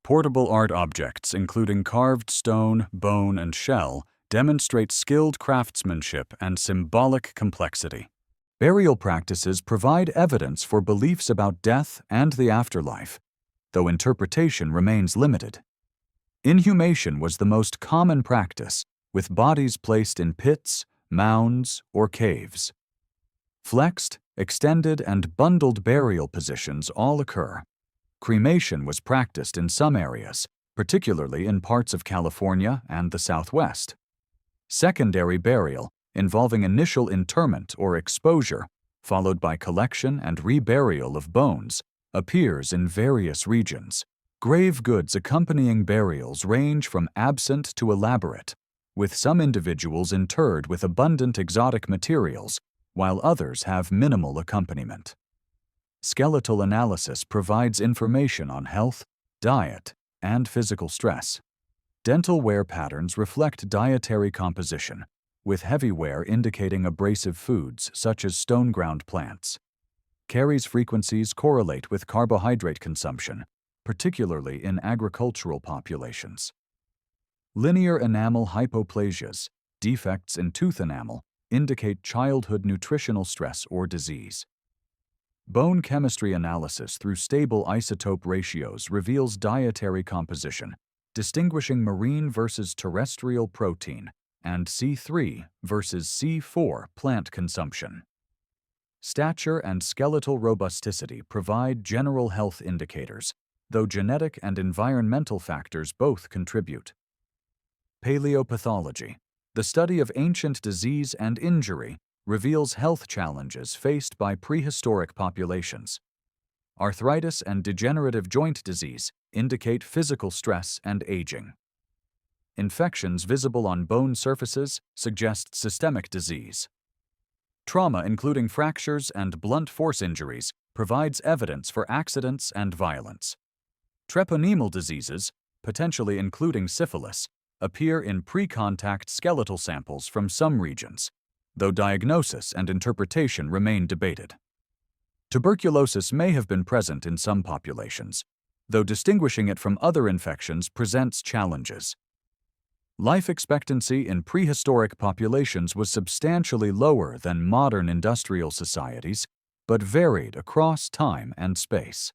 Portable art objects, including carved stone, bone, and shell, demonstrate skilled craftsmanship and symbolic complexity. Burial practices provide evidence for beliefs about death and the afterlife, though interpretation remains limited. Inhumation was the most common practice, with bodies placed in pits, mounds, or caves. Flexed, extended, and bundled burial positions all occur. Cremation was practiced in some areas, particularly in parts of California and the Southwest. Secondary burial, involving initial interment or exposure, followed by collection and reburial of bones, appears in various regions. Grave goods accompanying burials range from absent to elaborate, with some individuals interred with abundant exotic materials, while others have minimal accompaniment. Skeletal analysis provides information on health, diet, and physical stress. Dental wear patterns reflect dietary composition, with heavy wear indicating abrasive foods such as stone-ground plants. Caries frequencies correlate with carbohydrate consumption, particularly in agricultural populations. Linear enamel hypoplasias, defects in tooth enamel, indicate childhood nutritional stress or disease. Bone chemistry analysis through stable isotope ratios reveals dietary composition, distinguishing marine versus terrestrial protein and C3 versus C4 plant consumption. Stature and skeletal robusticity provide general health indicators, though genetic and environmental factors both contribute. Paleopathology, the study of ancient disease and injury, reveals health challenges faced by prehistoric populations. Arthritis and degenerative joint disease indicate physical stress and aging. Infections visible on bone surfaces suggest systemic disease. Trauma, including fractures and blunt force injuries, provides evidence for accidents and violence. Treponemal diseases, potentially including syphilis, appear in pre-contact skeletal samples from some regions, though diagnosis and interpretation remain debated. Tuberculosis may have been present in some populations, though distinguishing it from other infections presents challenges. Life expectancy in prehistoric populations was substantially lower than modern industrial societies, but varied across time and space.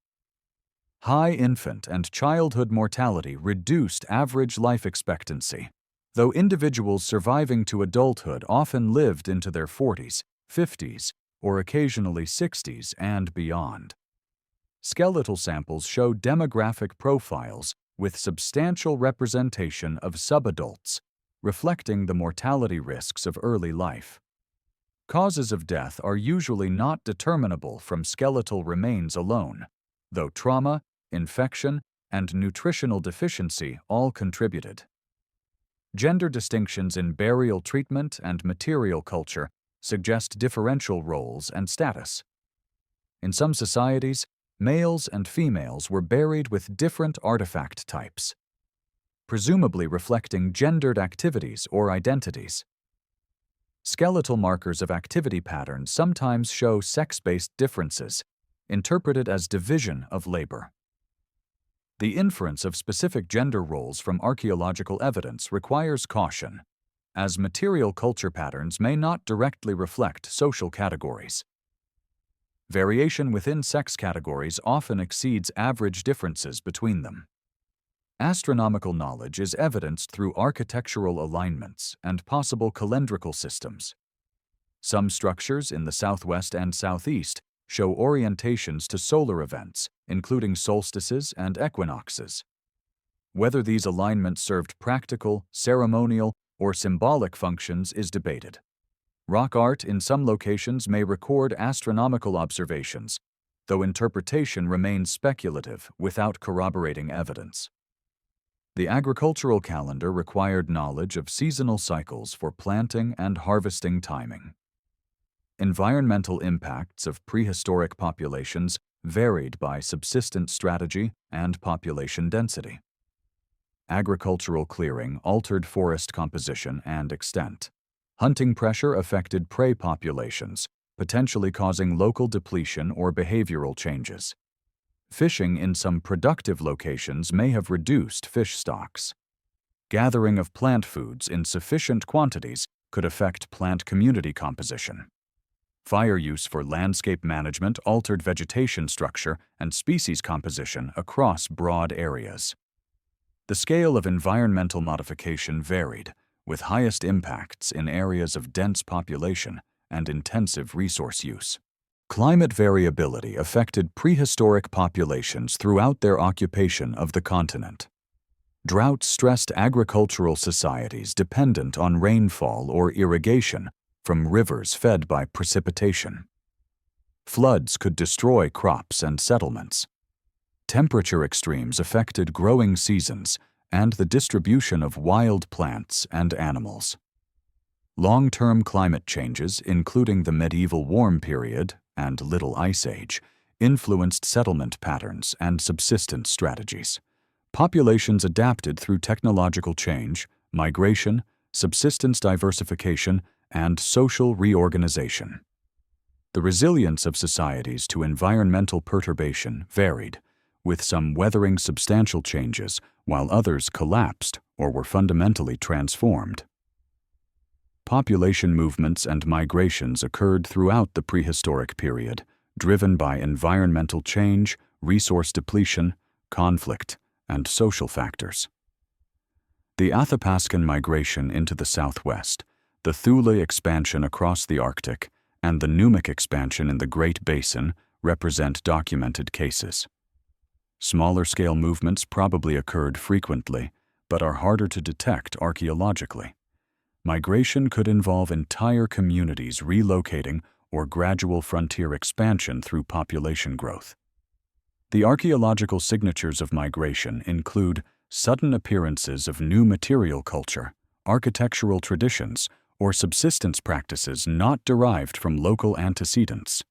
High infant and childhood mortality reduced average life expectancy, though individuals surviving to adulthood often lived into their 40s, 50s, or occasionally 60s and beyond. Skeletal samples show demographic profiles with substantial representation of subadults, reflecting the mortality risks of early life. Causes of death are usually not determinable from skeletal remains alone, though trauma, infection, and nutritional deficiency all contributed. Gender distinctions in burial treatment and material culture suggest differential roles and status. In some societies, males and females were buried with different artifact types, presumably reflecting gendered activities or identities. Skeletal markers of activity patterns sometimes show sex-based differences, interpreted as division of labor. The inference of specific gender roles from archaeological evidence requires caution, as material culture patterns may not directly reflect social categories. Variation within sex categories often exceeds average differences between them. Astronomical knowledge is evidenced through architectural alignments and possible calendrical systems. Some structures in the southwest and southeast show orientations to solar events, including solstices and equinoxes. Whether these alignments served practical, ceremonial, or symbolic functions is debated. Rock art in some locations may record astronomical observations, though interpretation remains speculative without corroborating evidence. The agricultural calendar required knowledge of seasonal cycles for planting and harvesting timing. Environmental impacts of prehistoric populations varied by subsistence strategy and population density. Agricultural clearing altered forest composition and extent. Hunting pressure affected prey populations, potentially causing local depletion or behavioral changes. Fishing in some productive locations may have reduced fish stocks. gathering of plant foods in sufficient quantities could affect plant community composition. Fire use for landscape management altered vegetation structure and species composition across broad areas. The scale of environmental modification varied, with highest impacts in areas of dense population and intensive resource use. Climate variability affected prehistoric populations throughout their occupation of the continent. Drought stressed agricultural societies dependent on rainfall or irrigation from rivers fed by precipitation. Floods could destroy crops and settlements. Temperature extremes affected growing seasons and the distribution of wild plants and animals. Long-term climate changes, including the medieval warm period and Little Ice Age, influenced settlement patterns and subsistence strategies. Populations adapted through technological change, migration, subsistence diversification, and social reorganization. The resilience of societies to environmental perturbation varied, with some weathering substantial changes while others collapsed or were fundamentally transformed. Population movements and migrations occurred throughout the prehistoric period, driven by environmental change, resource depletion, conflict, and social factors. The Athapascan migration into the southwest, the Thule expansion across the Arctic, and the Numic expansion in the Great Basin represent documented cases. Smaller-scale movements probably occurred frequently, but are harder to detect archaeologically. Migration could involve entire communities relocating or gradual frontier expansion through population growth. The archaeological signatures of migration include sudden appearances of new material culture, architectural traditions, or subsistence practices not derived from local antecedents.